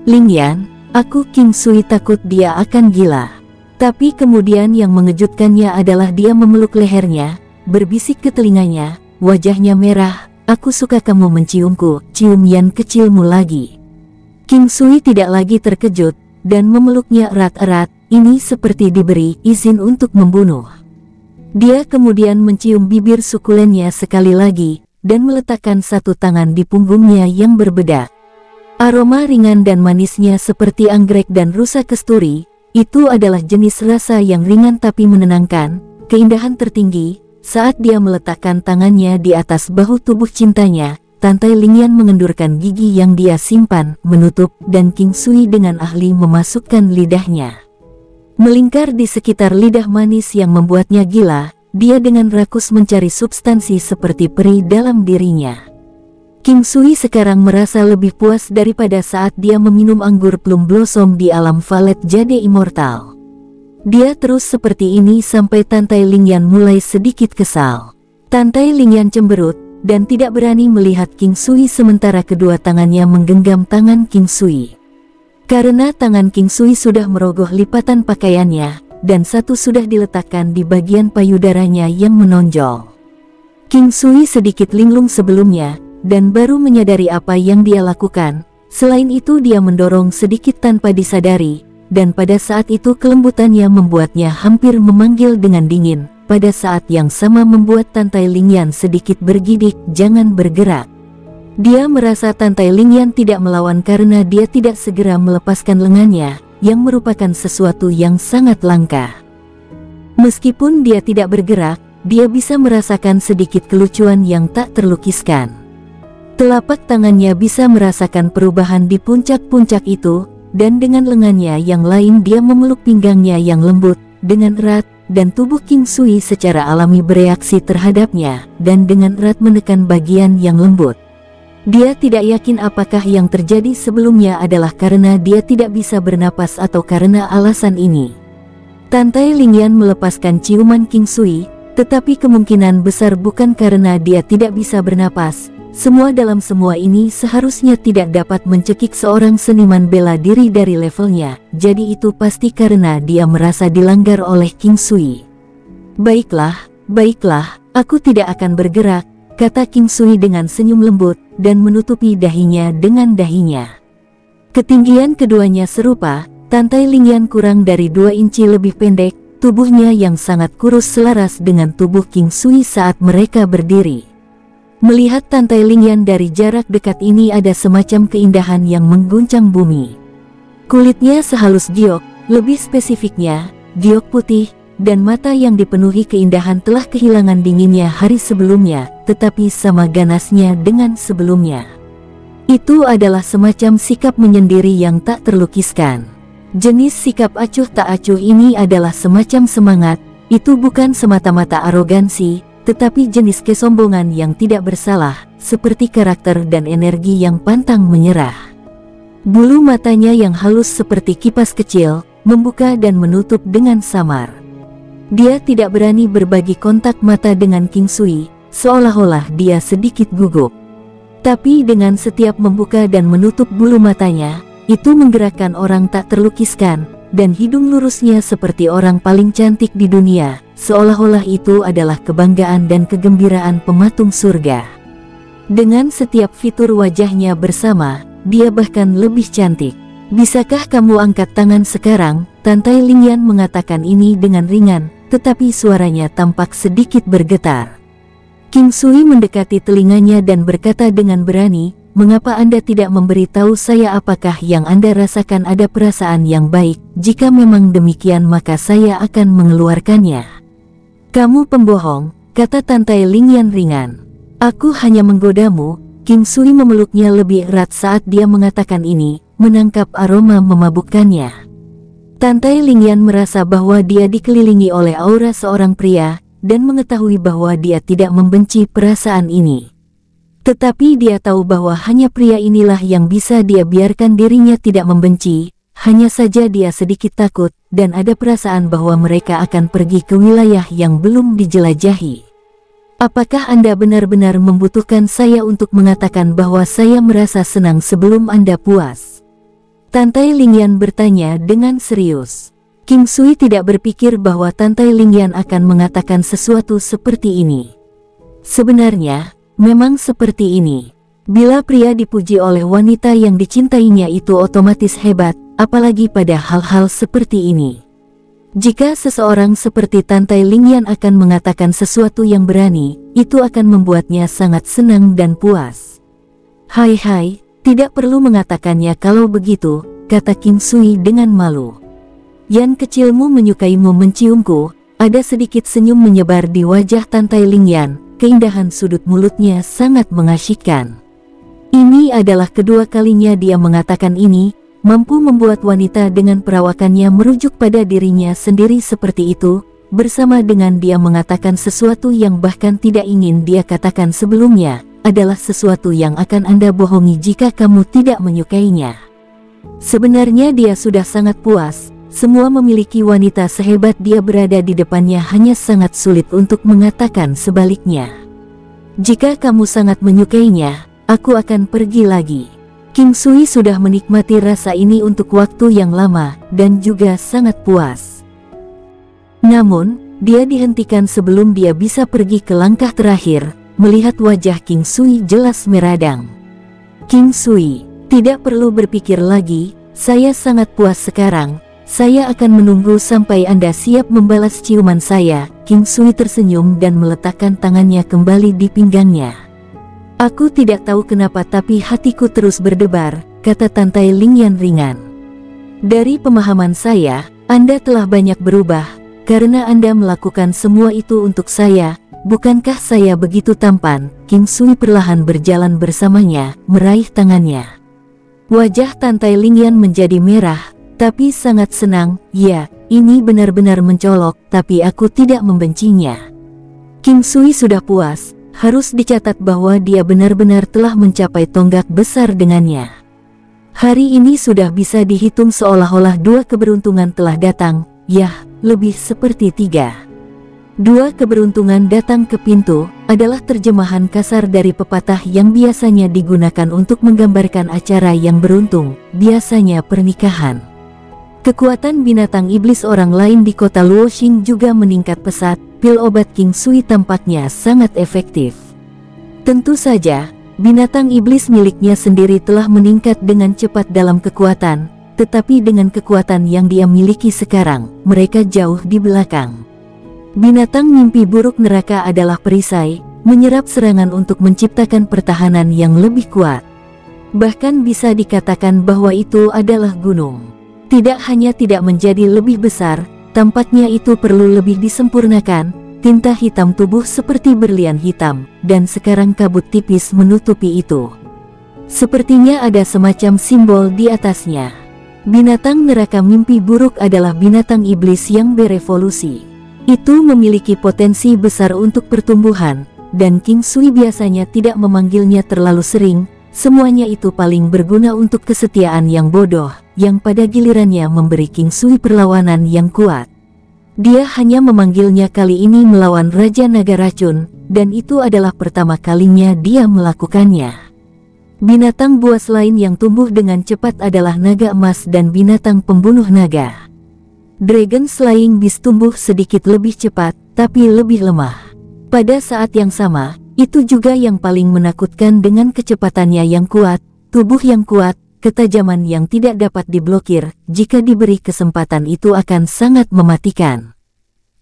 Lingyan, aku King Sui takut dia akan gila. Tapi kemudian yang mengejutkannya adalah dia memeluk lehernya, berbisik ke telinganya, wajahnya merah. Aku suka kamu menciumku, cium Yan kecilmu lagi. King Sui tidak lagi terkejut, dan memeluknya erat-erat. Ini seperti diberi izin untuk membunuh. Dia kemudian mencium bibir sukulennya sekali lagi, dan meletakkan satu tangan di punggungnya yang berbedak. Aroma ringan dan manisnya seperti anggrek dan rusa kasturi. Itu adalah jenis rasa yang ringan tapi menenangkan, keindahan tertinggi. Saat dia meletakkan tangannya di atas bahu tubuh cintanya, Tante Lingyan mengendurkan gigi yang dia simpan, menutup, dan King Sui dengan ahli memasukkan lidahnya. Melingkar di sekitar lidah manis yang membuatnya gila, dia dengan rakus mencari substansi seperti peri dalam dirinya. King Sui sekarang merasa lebih puas daripada saat dia meminum anggur plum blossom di alam Valet Jade Immortal. Dia terus seperti ini sampai Tantai Lingyan mulai sedikit kesal. Tantai Lingyan cemberut dan tidak berani melihat King Sui sementara kedua tangannya menggenggam tangan King Sui. Karena tangan King Sui sudah merogoh lipatan pakaiannya, dan satu sudah diletakkan di bagian payudaranya yang menonjol. King Sui sedikit linglung sebelumnya, dan baru menyadari apa yang dia lakukan. Selain itu dia mendorong sedikit tanpa disadari, dan pada saat itu kelembutannya membuatnya hampir memanggil dengan dingin. Pada saat yang sama membuat Tantai Lingyan sedikit bergidik, jangan bergerak. Dia merasa Tantai Lingyan tidak melawan karena dia tidak segera melepaskan lengannya, yang merupakan sesuatu yang sangat langka. Meskipun dia tidak bergerak, dia bisa merasakan sedikit kelucuan yang tak terlukiskan. Telapak tangannya bisa merasakan perubahan di puncak-puncak itu, dan dengan lengannya yang lain dia memeluk pinggangnya yang lembut, dengan erat, dan tubuh King Sui secara alami bereaksi terhadapnya, dan dengan erat menekan bagian yang lembut. Dia tidak yakin apakah yang terjadi sebelumnya adalah karena dia tidak bisa bernapas atau karena alasan ini. Tantai Lingyan melepaskan ciuman King Sui, tetapi kemungkinan besar bukan karena dia tidak bisa bernapas. Semua dalam semua ini seharusnya tidak dapat mencekik seorang seniman bela diri dari levelnya, jadi itu pasti karena dia merasa dilanggar oleh King Sui. Baiklah, aku tidak akan bergerak, kata King Sui dengan senyum lembut, dan menutupi dahinya dengan dahinya. Ketinggian keduanya serupa, Tantai Lingyan kurang dari 2 inci lebih pendek, tubuhnya yang sangat kurus selaras dengan tubuh King Sui saat mereka berdiri. Melihat Tantai Lingyan dari jarak dekat ini ada semacam keindahan yang mengguncang bumi. Kulitnya sehalus giok, lebih spesifiknya, giok putih, dan mata yang dipenuhi keindahan telah kehilangan dinginnya hari sebelumnya, tetapi sama ganasnya dengan sebelumnya. Itu adalah semacam sikap menyendiri yang tak terlukiskan. Jenis sikap acuh tak acuh ini adalah semacam semangat, itu bukan semata-mata arogansi, tetapi jenis kesombongan yang tidak bersalah, seperti karakter dan energi yang pantang menyerah. Bulu matanya yang halus seperti kipas kecil, membuka dan menutup dengan samar. Dia tidak berani berbagi kontak mata dengan King Sui, seolah-olah dia sedikit gugup. Tapi dengan setiap membuka dan menutup bulu matanya, itu menggerakkan orang tak terlukiskan, dan hidung lurusnya seperti orang paling cantik di dunia, seolah-olah itu adalah kebanggaan dan kegembiraan pematung surga. Dengan setiap fitur wajahnya bersama, dia bahkan lebih cantik. Bisakah kamu angkat tangan sekarang? Tantai Lingyan mengatakan ini dengan ringan, tetapi suaranya tampak sedikit bergetar. King Sui mendekati telinganya dan berkata dengan berani, "Mengapa Anda tidak memberitahu saya apakah yang Anda rasakan ada perasaan yang baik? Jika memang demikian maka saya akan mengeluarkannya." "Kamu pembohong," kata Tantai Lingyan ringan. "Aku hanya menggodamu." King Sui memeluknya lebih erat saat dia mengatakan ini, menangkap aroma memabukkannya. Tantai Lingyan merasa bahwa dia dikelilingi oleh aura seorang pria, dan mengetahui bahwa dia tidak membenci perasaan ini. Tetapi dia tahu bahwa hanya pria inilah yang bisa dia biarkan dirinya tidak membenci, hanya saja dia sedikit takut, dan ada perasaan bahwa mereka akan pergi ke wilayah yang belum dijelajahi. "Apakah Anda benar-benar membutuhkan saya untuk mengatakan bahwa saya merasa senang sebelum Anda puas?" Tantai Lingyan bertanya dengan serius. King Sui tidak berpikir bahwa Tantai Lingyan akan mengatakan sesuatu seperti ini. Sebenarnya, memang seperti ini. Bila pria dipuji oleh wanita yang dicintainya itu otomatis hebat, apalagi pada hal-hal seperti ini. Jika seseorang seperti Tantai Lingyan akan mengatakan sesuatu yang berani, itu akan membuatnya sangat senang dan puas. Hai, tidak perlu mengatakannya kalau begitu, kata King Sui dengan malu. "Yan kecilmu menyukaimu menciumku." Ada sedikit senyum menyebar di wajah Tantai Lingyan, keindahan sudut mulutnya sangat mengasyikkan. Ini adalah kedua kalinya dia mengatakan ini, mampu membuat wanita dengan perawakannya merujuk pada dirinya sendiri seperti itu, bersama dengan dia mengatakan sesuatu yang bahkan tidak ingin dia katakan sebelumnya, adalah sesuatu yang akan Anda bohongi jika kamu tidak menyukainya. Sebenarnya dia sudah sangat puas, semua memiliki wanita sehebat dia berada di depannya, hanya sangat sulit untuk mengatakan sebaliknya. Jika kamu sangat menyukainya, aku akan pergi lagi. King Sui sudah menikmati rasa ini untuk waktu yang lama, dan juga sangat puas. Namun, dia dihentikan sebelum dia bisa pergi ke langkah terakhir, melihat wajah King Sui jelas meradang. King Sui, tidak perlu berpikir lagi, saya sangat puas sekarang, saya akan menunggu sampai Anda siap membalas ciuman saya. King Sui tersenyum dan meletakkan tangannya kembali di pinggangnya. Aku tidak tahu kenapa tapi hatiku terus berdebar, kata Tante Lingyan ringan. Dari pemahaman saya, Anda telah banyak berubah, karena Anda melakukan semua itu untuk saya. Bukankah saya begitu tampan? King Sui perlahan berjalan bersamanya, meraih tangannya. Wajah Tante Lingyan menjadi merah, tapi sangat senang. Ya, ini benar-benar mencolok, tapi aku tidak membencinya. King Sui sudah puas, harus dicatat bahwa dia benar-benar telah mencapai tonggak besar dengannya. Hari ini sudah bisa dihitung seolah-olah 2 keberuntungan telah datang, yah, lebih seperti 3. 2 keberuntungan datang ke pintu, adalah terjemahan kasar dari pepatah yang biasanya digunakan untuk menggambarkan acara yang beruntung, biasanya pernikahan. Kekuatan binatang iblis orang lain di kota Luoxing juga meningkat pesat, pil obat King Sui tampaknya sangat efektif. Tentu saja, binatang iblis miliknya sendiri telah meningkat dengan cepat dalam kekuatan, tetapi dengan kekuatan yang dia miliki sekarang, mereka jauh di belakang. Binatang mimpi buruk neraka adalah perisai, menyerap serangan untuk menciptakan pertahanan yang lebih kuat. Bahkan bisa dikatakan bahwa itu adalah gunung. Tidak hanya tidak menjadi lebih besar, tampaknya itu perlu lebih disempurnakan, tinta hitam tubuh seperti berlian hitam, dan sekarang kabut tipis menutupi itu. Sepertinya ada semacam simbol di atasnya. Binatang neraka mimpi buruk adalah binatang iblis yang berevolusi. Itu memiliki potensi besar untuk pertumbuhan, dan King Sui biasanya tidak memanggilnya terlalu sering. Semuanya itu paling berguna untuk kesetiaan yang bodoh, yang pada gilirannya memberi King Sui perlawanan yang kuat. Dia hanya memanggilnya kali ini melawan Raja Naga Racun, dan itu adalah pertama kalinya dia melakukannya. Binatang buas lain yang tumbuh dengan cepat adalah naga emas dan binatang pembunuh naga. Dragon Slaying Beast tumbuh sedikit lebih cepat, tapi lebih lemah. Pada saat yang sama, itu juga yang paling menakutkan dengan kecepatannya yang kuat, tubuh yang kuat, ketajaman yang tidak dapat diblokir. Jika diberi kesempatan itu akan sangat mematikan.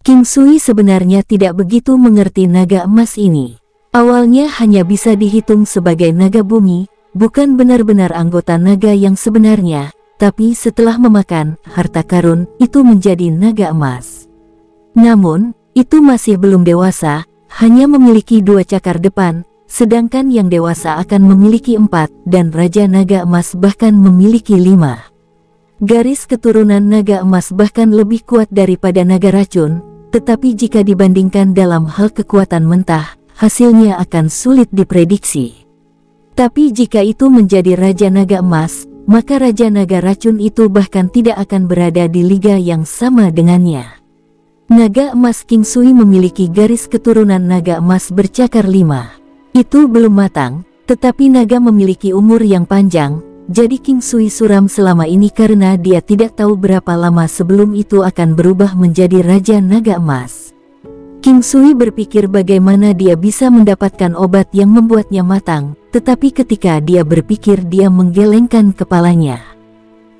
King Sui sebenarnya tidak begitu mengerti naga emas ini. Awalnya hanya bisa dihitung sebagai naga bumi, bukan benar-benar anggota naga yang sebenarnya. Tapi setelah memakan harta karun, itu menjadi naga emas. Namun, itu masih belum dewasa, hanya memiliki 2 cakar depan, sedangkan yang dewasa akan memiliki 4, dan Raja Naga Emas bahkan memiliki 5. Garis keturunan naga emas bahkan lebih kuat daripada naga racun, tetapi jika dibandingkan dalam hal kekuatan mentah, hasilnya akan sulit diprediksi. Tapi jika itu menjadi Raja Naga Emas, maka Raja Naga Racun itu bahkan tidak akan berada di liga yang sama dengannya. Naga emas King Sui memiliki garis keturunan naga emas bercakar 5. Itu belum matang, tetapi naga memiliki umur yang panjang, jadi King Sui suram selama ini karena dia tidak tahu berapa lama sebelum itu akan berubah menjadi Raja Naga Emas. King Sui berpikir bagaimana dia bisa mendapatkan obat yang membuatnya matang, tetapi ketika dia berpikir dia menggelengkan kepalanya.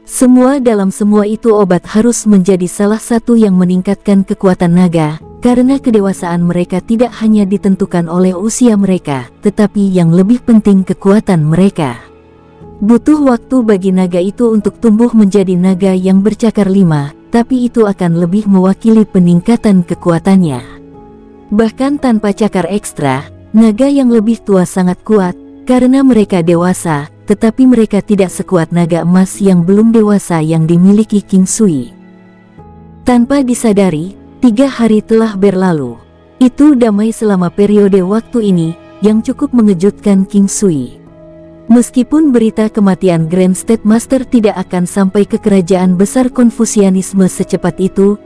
Semua dalam semua itu obat harus menjadi salah satu yang meningkatkan kekuatan naga, karena kedewasaan mereka tidak hanya ditentukan oleh usia mereka, tetapi yang lebih penting kekuatan mereka. Butuh waktu bagi naga itu untuk tumbuh menjadi naga yang bercakar 5, tapi itu akan lebih mewakili peningkatan kekuatannya. Bahkan tanpa cakar ekstra, naga yang lebih tua sangat kuat, Karena mereka dewasa, tetapi mereka tidak sekuat naga emas yang belum dewasa yang dimiliki King Sui. Tanpa disadari, 3 hari telah berlalu. Itu damai selama periode waktu ini, yang cukup mengejutkan King Sui. Meskipun berita kematian Grand State Master tidak akan sampai ke kerajaan besar Konfusianisme secepat itu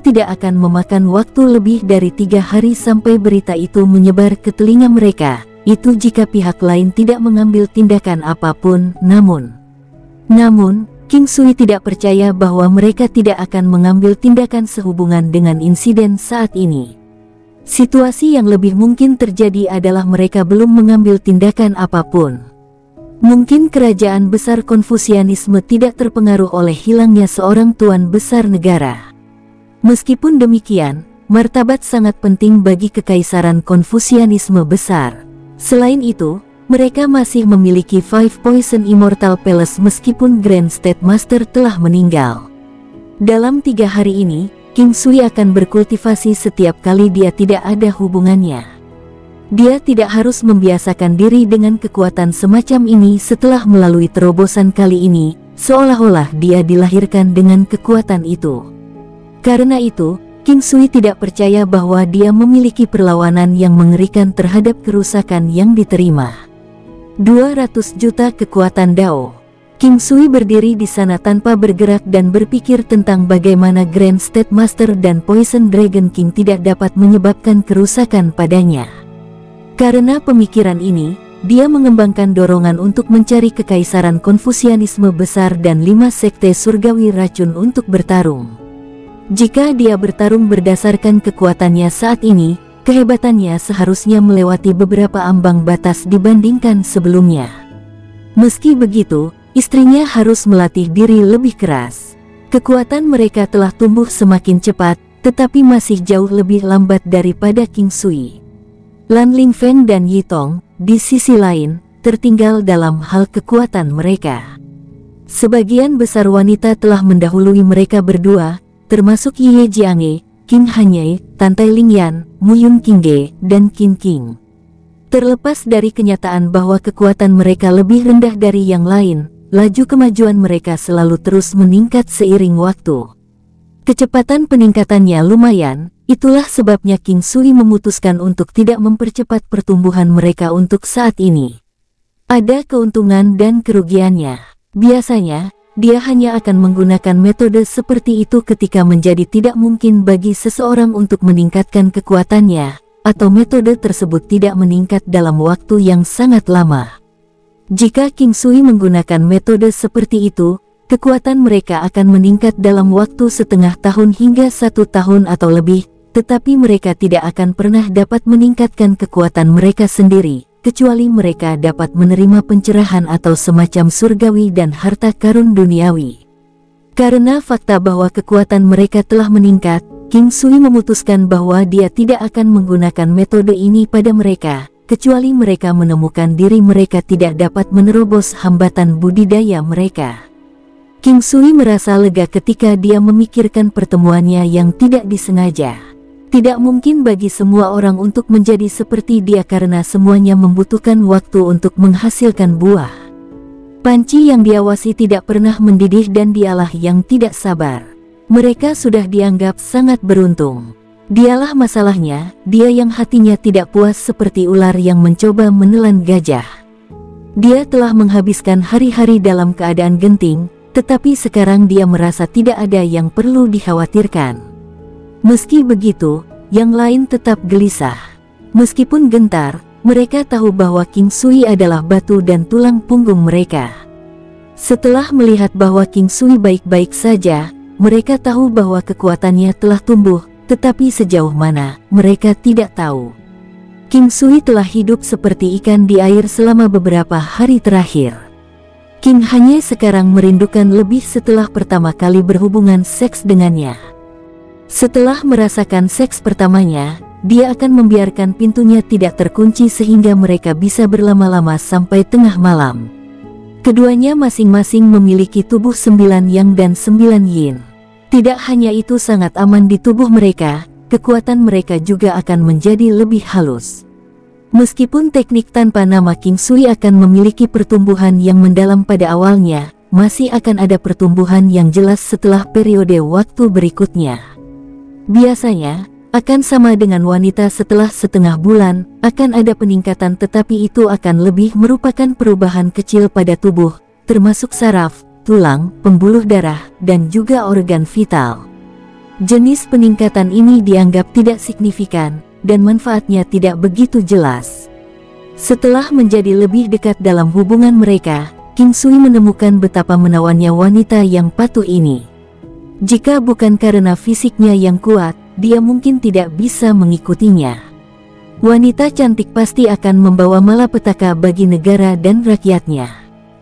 tidak akan memakan waktu lebih dari 3 hari sampai berita itu menyebar ke telinga mereka. Itu jika pihak lain tidak mengambil tindakan apapun. Namun, King Sui tidak percaya bahwa mereka tidak akan mengambil tindakan sehubungan dengan insiden saat ini. Situasi yang lebih mungkin terjadi adalah mereka belum mengambil tindakan apapun. Mungkin kerajaan besar Konfusianisme tidak terpengaruh oleh hilangnya seorang tuan besar negara. Meskipun demikian, martabat sangat penting bagi kekaisaran Konfusianisme besar. Selain itu, mereka masih memiliki Five Poison Immortal Palace meskipun Grand State Master telah meninggal. Dalam 3 hari ini, King Sui akan berkultivasi setiap kali dia tidak ada hubungannya. Dia tidak harus membiasakan diri dengan kekuatan semacam ini setelah melalui terobosan kali ini, seolah-olah dia dilahirkan dengan kekuatan itu. Karena itu, King Sui tidak percaya bahwa dia memiliki perlawanan yang mengerikan terhadap kerusakan yang diterima. 200 juta kekuatan Dao. King Sui berdiri di sana tanpa bergerak dan berpikir tentang bagaimana Grand State Master dan Poison Dragon King tidak dapat menyebabkan kerusakan padanya. Karena pemikiran ini, dia mengembangkan dorongan untuk mencari kekaisaran Konfusianisme besar dan 5 sekte surgawi racun untuk bertarung. Jika dia bertarung berdasarkan kekuatannya saat ini, kehebatannya seharusnya melewati beberapa ambang batas dibandingkan sebelumnya. Meski begitu, istrinya harus melatih diri lebih keras. Kekuatan mereka telah tumbuh semakin cepat, tetapi masih jauh lebih lambat daripada King Sui. Lan Lingfeng dan Yitong, di sisi lain, tertinggal dalam hal kekuatan mereka. Sebagian besar wanita telah mendahului mereka berdua, termasuk Ye Jianghe, Qin Hanye, Tantai Lingyan, Muyun Qingge, dan Qin Qing. Terlepas dari kenyataan bahwa kekuatan mereka lebih rendah dari yang lain, laju kemajuan mereka selalu terus meningkat seiring waktu. Kecepatan peningkatannya lumayan, itulah sebabnya King Sui memutuskan untuk tidak mempercepat pertumbuhan mereka untuk saat ini. Ada keuntungan dan kerugiannya. Biasanya, dia hanya akan menggunakan metode seperti itu ketika menjadi tidak mungkin bagi seseorang untuk meningkatkan kekuatannya, atau metode tersebut tidak meningkat dalam waktu yang sangat lama. Jika King Sui menggunakan metode seperti itu, kekuatan mereka akan meningkat dalam waktu setengah tahun hingga 1 tahun atau lebih, tetapi mereka tidak akan pernah dapat meningkatkan kekuatan mereka sendiri, kecuali mereka dapat menerima pencerahan atau semacam surgawi dan harta karun duniawi. Karena fakta bahwa kekuatan mereka telah meningkat, King Sui memutuskan bahwa dia tidak akan menggunakan metode ini pada mereka, kecuali mereka menemukan diri mereka tidak dapat menerobos hambatan budidaya mereka. King Sui merasa lega ketika dia memikirkan pertemuannya yang tidak disengaja. Tidak mungkin bagi semua orang untuk menjadi seperti dia karena semuanya membutuhkan waktu untuk menghasilkan buah. Panci yang diawasi tidak pernah mendidih dan dialah yang tidak sabar. Mereka sudah dianggap sangat beruntung. Dialah masalahnya, dia yang hatinya tidak puas seperti ular yang mencoba menelan gajah. Dia telah menghabiskan hari-hari dalam keadaan genting, tetapi sekarang dia merasa tidak ada yang perlu dikhawatirkan. Meski begitu, yang lain tetap gelisah. Meskipun gentar, mereka tahu bahwa King Sui adalah batu dan tulang punggung mereka. Setelah melihat bahwa King Sui baik-baik saja, mereka tahu bahwa kekuatannya telah tumbuh, tetapi sejauh mana, mereka tidak tahu. King Sui telah hidup seperti ikan di air selama beberapa hari terakhir. Qin Hanye sekarang merindukan lebih setelah pertama kali berhubungan seks dengannya. Setelah merasakan seks pertamanya, dia akan membiarkan pintunya tidak terkunci sehingga mereka bisa berlama-lama sampai tengah malam. Keduanya masing-masing memiliki tubuh 9 yang dan 9 yin. Tidak hanya itu sangat aman di tubuh mereka, kekuatan mereka juga akan menjadi lebih halus. Meskipun teknik tanpa nama King Sui akan memiliki pertumbuhan yang mendalam pada awalnya, masih akan ada pertumbuhan yang jelas setelah periode waktu berikutnya. Biasanya, akan sama dengan wanita setelah setengah bulan, akan ada peningkatan tetapi itu akan lebih merupakan perubahan kecil pada tubuh, termasuk saraf, tulang, pembuluh darah, dan juga organ vital. Jenis peningkatan ini dianggap tidak signifikan, dan manfaatnya tidak begitu jelas. Setelah menjadi lebih dekat dalam hubungan mereka, King Sui menemukan betapa menawannya wanita yang patuh ini. Jika bukan karena fisiknya yang kuat, dia mungkin tidak bisa mengikutinya. Wanita cantik pasti akan membawa malapetaka bagi negara dan rakyatnya.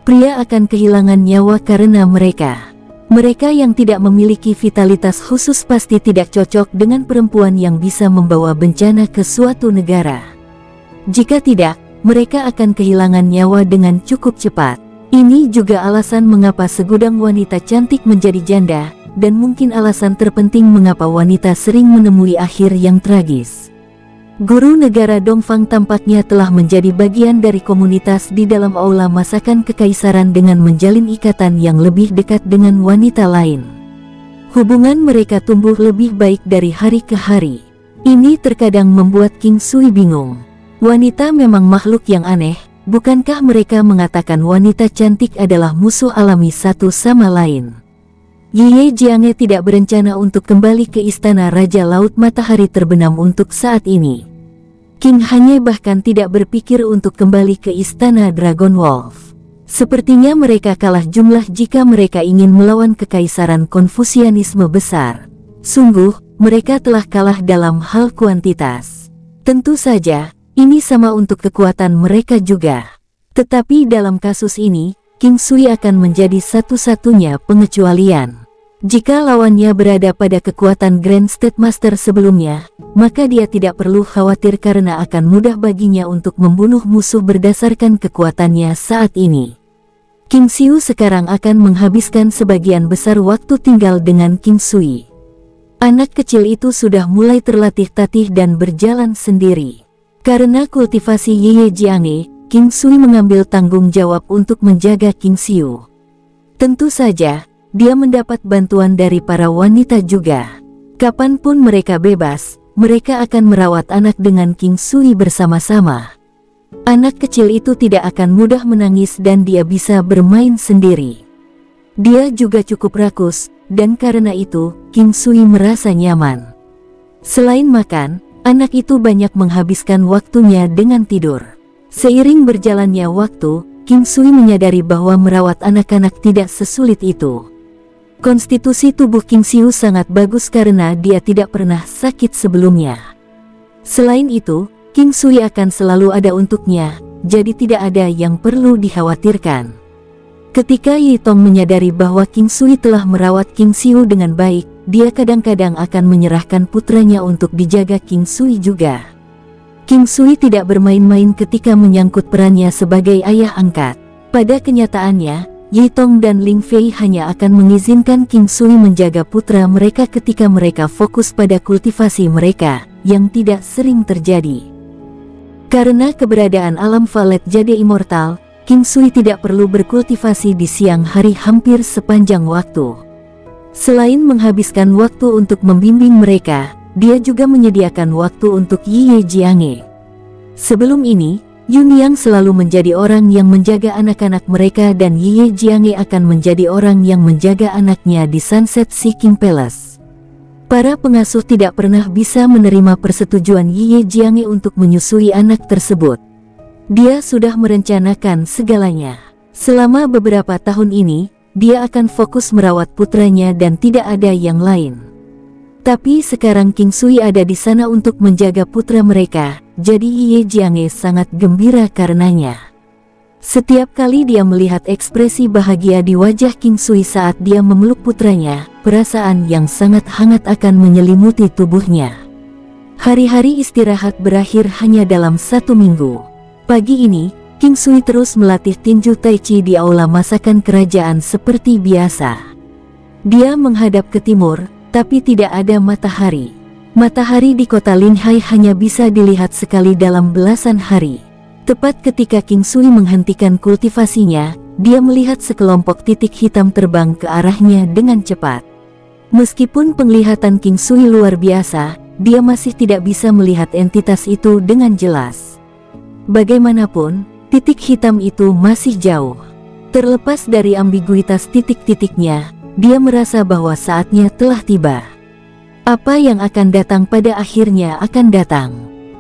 Pria akan kehilangan nyawa karena mereka. Mereka yang tidak memiliki vitalitas khusus pasti tidak cocok dengan perempuan yang bisa membawa bencana ke suatu negara. Jika tidak, mereka akan kehilangan nyawa dengan cukup cepat. Ini juga alasan mengapa segudang wanita cantik menjadi janda, dan mungkin alasan terpenting mengapa wanita sering menemui akhir yang tragis. Guru negara Dongfang tampaknya telah menjadi bagian dari komunitas di dalam aula masakan kekaisaran dengan menjalin ikatan yang lebih dekat dengan wanita lain. Hubungan mereka tumbuh lebih baik dari hari ke hari. Ini terkadang membuat King Sui bingung. Wanita memang makhluk yang aneh, bukankah mereka mengatakan wanita cantik adalah musuh alami satu sama lain? Ye Jiange tidak berencana untuk kembali ke istana Raja Laut Matahari Terbenam untuk saat ini. King Hanye bahkan tidak berpikir untuk kembali ke istana Dragon Wolf. Sepertinya mereka kalah jumlah jika mereka ingin melawan kekaisaran Konfusianisme besar. Sungguh, mereka telah kalah dalam hal kuantitas. Tentu saja, ini sama untuk kekuatan mereka juga. Tetapi dalam kasus ini, King Sui akan menjadi satu-satunya pengecualian. Jika lawannya berada pada kekuatan Grand State Master sebelumnya, maka dia tidak perlu khawatir karena akan mudah baginya untuk membunuh musuh berdasarkan kekuatannya saat ini. King Xiu sekarang akan menghabiskan sebagian besar waktu tinggal dengan King Sui. Anak kecil itu sudah mulai terlatih-tatih dan berjalan sendiri. Karena kultivasi Ye Jiange, King Sui mengambil tanggung jawab untuk menjaga King Xiu. Tentu saja, dia mendapat bantuan dari para wanita juga. Kapanpun mereka bebas, mereka akan merawat anak dengan King Sui bersama-sama. Anak kecil itu tidak akan mudah menangis dan dia bisa bermain sendiri. Dia juga cukup rakus, dan karena itu, King Sui merasa nyaman. Selain makan, anak itu banyak menghabiskan waktunya dengan tidur. Seiring berjalannya waktu, King Sui menyadari bahwa merawat anak-anak tidak sesulit itu. Konstitusi tubuh King Xiu sangat bagus karena dia tidak pernah sakit sebelumnya. Selain itu, King Sui akan selalu ada untuknya, jadi tidak ada yang perlu dikhawatirkan. Ketika Yi Tong menyadari bahwa King Sui telah merawat King Xiu dengan baik, dia kadang-kadang akan menyerahkan putranya untuk dijaga King Sui juga. King Sui tidak bermain-main ketika menyangkut perannya sebagai ayah angkat. Pada kenyataannya, Yi Tong dan Ling Fei hanya akan mengizinkan King Sui menjaga putra mereka ketika mereka fokus pada kultivasi mereka, yang tidak sering terjadi. Karena keberadaan alam valet jade immortal, King Sui tidak perlu berkultivasi di siang hari hampir sepanjang waktu. Selain menghabiskan waktu untuk membimbing mereka, dia juga menyediakan waktu untuk Ye Jiange. Sebelum ini, Yun Yang selalu menjadi orang yang menjaga anak-anak mereka dan Ye Jiange akan menjadi orang yang menjaga anaknya di Sunset Seeking Palace. Para pengasuh tidak pernah bisa menerima persetujuan Ye Jiange untuk menyusui anak tersebut. Dia sudah merencanakan segalanya. Selama beberapa tahun ini, dia akan fokus merawat putranya dan tidak ada yang lain. Tapi sekarang King Sui ada di sana untuk menjaga putra mereka, jadi Ye Jiange sangat gembira karenanya. Setiap kali dia melihat ekspresi bahagia di wajah King Sui saat dia memeluk putranya, perasaan yang sangat hangat akan menyelimuti tubuhnya. Hari-hari istirahat berakhir hanya dalam 1 minggu. Pagi ini, King Sui terus melatih tinju tai chi di aula masakan kerajaan seperti biasa. Dia menghadap ke timur, tapi tidak ada matahari. Matahari di kota Linhai hanya bisa dilihat sekali dalam belasan hari. Tepat ketika King Sui menghentikan kultivasinya, dia melihat sekelompok titik hitam terbang ke arahnya dengan cepat. Meskipun penglihatan King Sui luar biasa, dia masih tidak bisa melihat entitas itu dengan jelas. Bagaimanapun, titik hitam itu masih jauh. Terlepas dari ambiguitas titik-titiknya, dia merasa bahwa saatnya telah tiba. Apa yang akan datang pada akhirnya akan datang.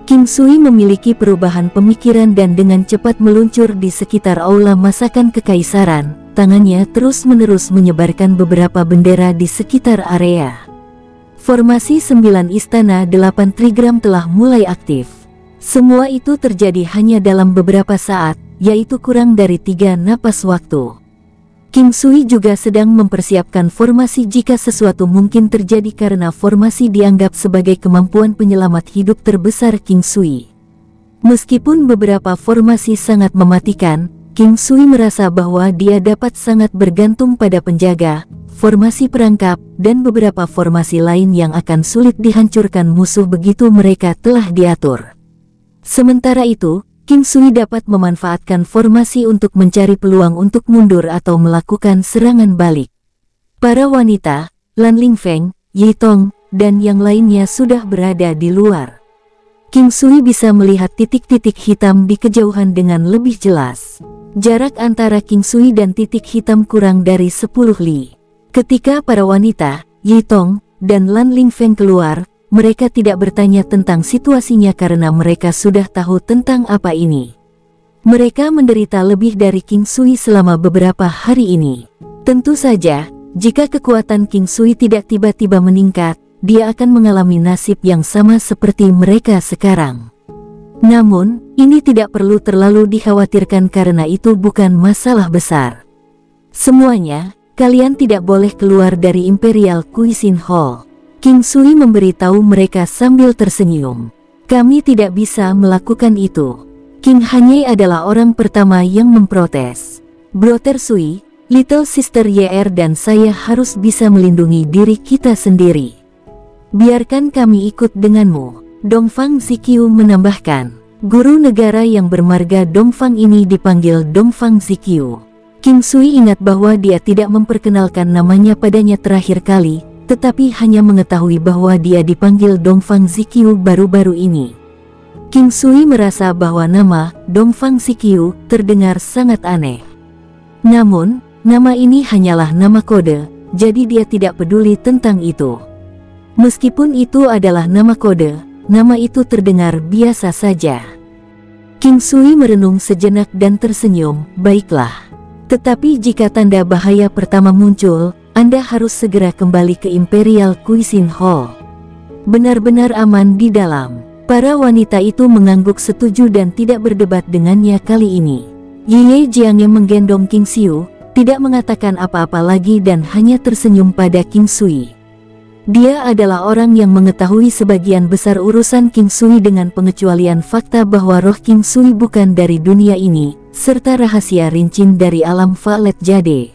King Sui memiliki perubahan pemikiran dan dengan cepat meluncur di sekitar aula masakan kekaisaran. Tangannya terus-menerus menyebarkan beberapa bendera di sekitar area. Formasi 9 istana 8 trigram telah mulai aktif. Semua itu terjadi hanya dalam beberapa saat, yaitu kurang dari 3 napas waktu. King Sui juga sedang mempersiapkan formasi jika sesuatu mungkin terjadi karena formasi dianggap sebagai kemampuan penyelamat hidup terbesar King Sui. Meskipun beberapa formasi sangat mematikan, King Sui merasa bahwa dia dapat sangat bergantung pada penjaga, formasi perangkap, dan beberapa formasi lain yang akan sulit dihancurkan musuh begitu mereka telah diatur. Sementara itu, King Sui dapat memanfaatkan formasi untuk mencari peluang untuk mundur atau melakukan serangan balik. Para wanita, Lan Lingfeng, Yi Tong, dan yang lainnya sudah berada di luar. King Sui bisa melihat titik-titik hitam di kejauhan dengan lebih jelas. Jarak antara King Sui dan titik hitam kurang dari 10 li. Ketika para wanita, Yi Tong, dan Lan Lingfeng keluar, mereka tidak bertanya tentang situasinya karena mereka sudah tahu tentang apa ini. Mereka menderita lebih dari King Sui selama beberapa hari ini. Tentu saja, jika kekuatan King Sui tidak tiba-tiba meningkat, dia akan mengalami nasib yang sama seperti mereka sekarang. Namun, ini tidak perlu terlalu dikhawatirkan karena itu bukan masalah besar. Semuanya, kalian tidak boleh keluar dari Imperial Cuisine Hall. King Sui memberitahu mereka sambil tersenyum. Kami tidak bisa melakukan itu. King Hanyei adalah orang pertama yang memprotes. Brother Sui, Little Sister YR dan saya harus bisa melindungi diri kita sendiri. Biarkan kami ikut denganmu. Dongfang Zikyu menambahkan. Guru negara yang bermarga Dongfang ini dipanggil Dongfang Zikyu. King Sui ingat bahwa dia tidak memperkenalkan namanya padanya terakhir kali, tetapi hanya mengetahui bahwa dia dipanggil Dongfang Zikyu baru-baru ini. King Sui merasa bahwa nama Dongfang Zikyu terdengar sangat aneh. Namun, nama ini hanyalah nama kode, jadi dia tidak peduli tentang itu. Meskipun itu adalah nama kode, nama itu terdengar biasa saja. King Sui merenung sejenak dan tersenyum, baiklah. Tetapi jika tanda bahaya pertama muncul, Anda harus segera kembali ke Imperial Cuisine Hall. Benar-benar aman di dalam. Para wanita itu mengangguk setuju dan tidak berdebat dengannya kali ini. Ye Jiangye menggendong King Xiu, tidak mengatakan apa-apa lagi dan hanya tersenyum pada King Sui. Dia adalah orang yang mengetahui sebagian besar urusan King Sui dengan pengecualian fakta bahwa roh King Sui bukan dari dunia ini, serta rahasia rincin dari alam Valet Jade.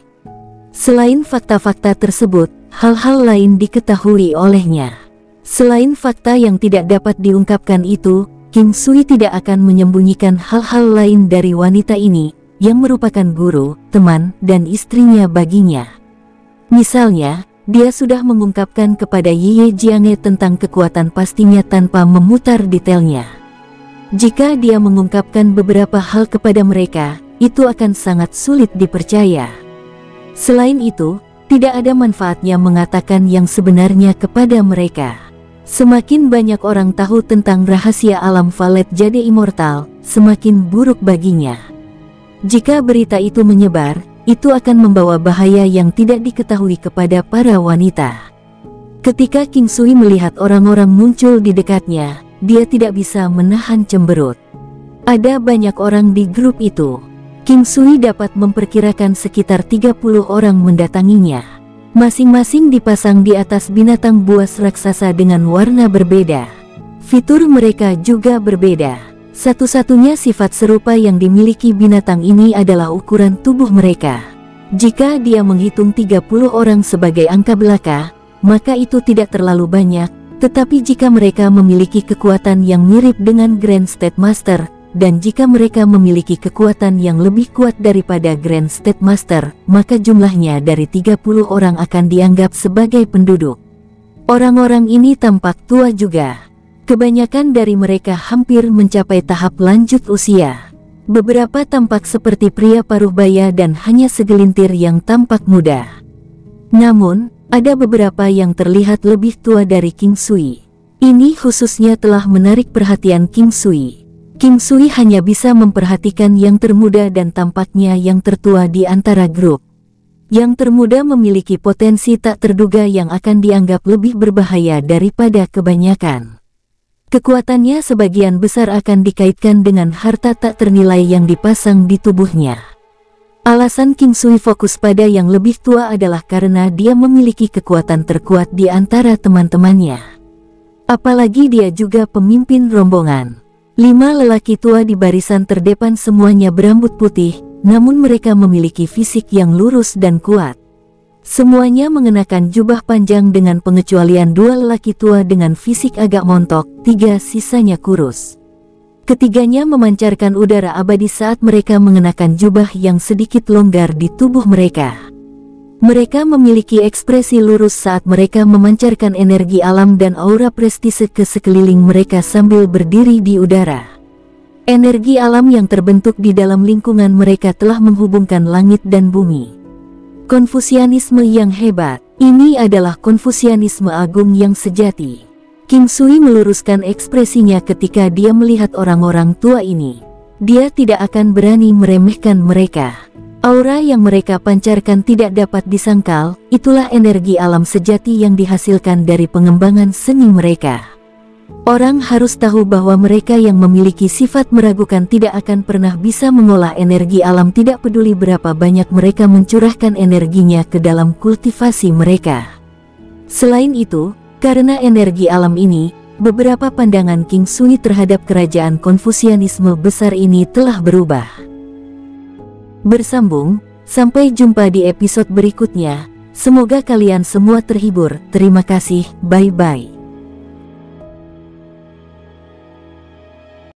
Selain fakta-fakta tersebut, hal-hal lain diketahui olehnya. Selain fakta yang tidak dapat diungkapkan itu, King Sui tidak akan menyembunyikan hal-hal lain dari wanita ini, yang merupakan guru, teman, dan istrinya baginya. Misalnya, dia sudah mengungkapkan kepada Ye Jiangye tentang kekuatan pastinya tanpa memutar detailnya. Jika dia mengungkapkan beberapa hal kepada mereka, itu akan sangat sulit dipercaya. Selain itu, tidak ada manfaatnya mengatakan yang sebenarnya kepada mereka. Semakin banyak orang tahu tentang rahasia alam Valet Jade Immortal, semakin buruk baginya. Jika berita itu menyebar, itu akan membawa bahaya yang tidak diketahui kepada para wanita. Ketika King Sui melihat orang-orang muncul di dekatnya, dia tidak bisa menahan cemberut. Ada banyak orang di grup itu. King Sui dapat memperkirakan sekitar 30 orang mendatanginya. Masing-masing dipasang di atas binatang buas raksasa dengan warna berbeda. Fitur mereka juga berbeda. Satu-satunya sifat serupa yang dimiliki binatang ini adalah ukuran tubuh mereka. Jika dia menghitung 30 orang sebagai angka belaka, maka itu tidak terlalu banyak, Tetapi jika mereka memiliki kekuatan yang mirip dengan Grand State Master, dan jika mereka memiliki kekuatan yang lebih kuat daripada Grand State Master, maka jumlahnya dari 30 orang akan dianggap sebagai penduduk. Orang-orang ini tampak tua juga. Kebanyakan dari mereka hampir mencapai tahap lanjut usia. Beberapa tampak seperti pria paruh-baya dan hanya segelintir yang tampak muda. Namun, ada beberapa yang terlihat lebih tua dari King Sui. Ini khususnya telah menarik perhatian King Sui. King Sui hanya bisa memperhatikan yang termuda dan tampaknya yang tertua di antara grup. Yang termuda memiliki potensi tak terduga yang akan dianggap lebih berbahaya daripada kebanyakan. Kekuatannya sebagian besar akan dikaitkan dengan harta tak ternilai yang dipasang di tubuhnya. Alasan King Sui fokus pada yang lebih tua adalah karena dia memiliki kekuatan terkuat di antara teman-temannya. Apalagi dia juga pemimpin rombongan. 5 lelaki tua di barisan terdepan semuanya berambut putih, namun mereka memiliki fisik yang lurus dan kuat. Semuanya mengenakan jubah panjang dengan pengecualian 2 lelaki tua dengan fisik agak montok, 3 sisanya kurus. Ketiganya memancarkan udara abadi saat mereka mengenakan jubah yang sedikit longgar di tubuh mereka. Mereka memiliki ekspresi lurus saat mereka memancarkan energi alam dan aura prestise ke sekeliling mereka sambil berdiri di udara. Energi alam yang terbentuk di dalam lingkungan mereka telah menghubungkan langit dan bumi. Konfusianisme yang hebat, ini adalah Konfusianisme agung yang sejati. King Sui meluruskan ekspresinya ketika dia melihat orang-orang tua ini. Dia tidak akan berani meremehkan mereka. Aura yang mereka pancarkan tidak dapat disangkal, itulah energi alam sejati yang dihasilkan dari pengembangan seni mereka. Orang harus tahu bahwa mereka yang memiliki sifat meragukan tidak akan pernah bisa mengolah energi alam, tidak peduli berapa banyak mereka mencurahkan energinya ke dalam kultivasi mereka. Selain itu, karena energi alam ini, beberapa pandangan King Sui terhadap kerajaan Konfusianisme besar ini telah berubah. Bersambung, sampai jumpa di episode berikutnya. Semoga kalian semua terhibur. Terima kasih, bye-bye.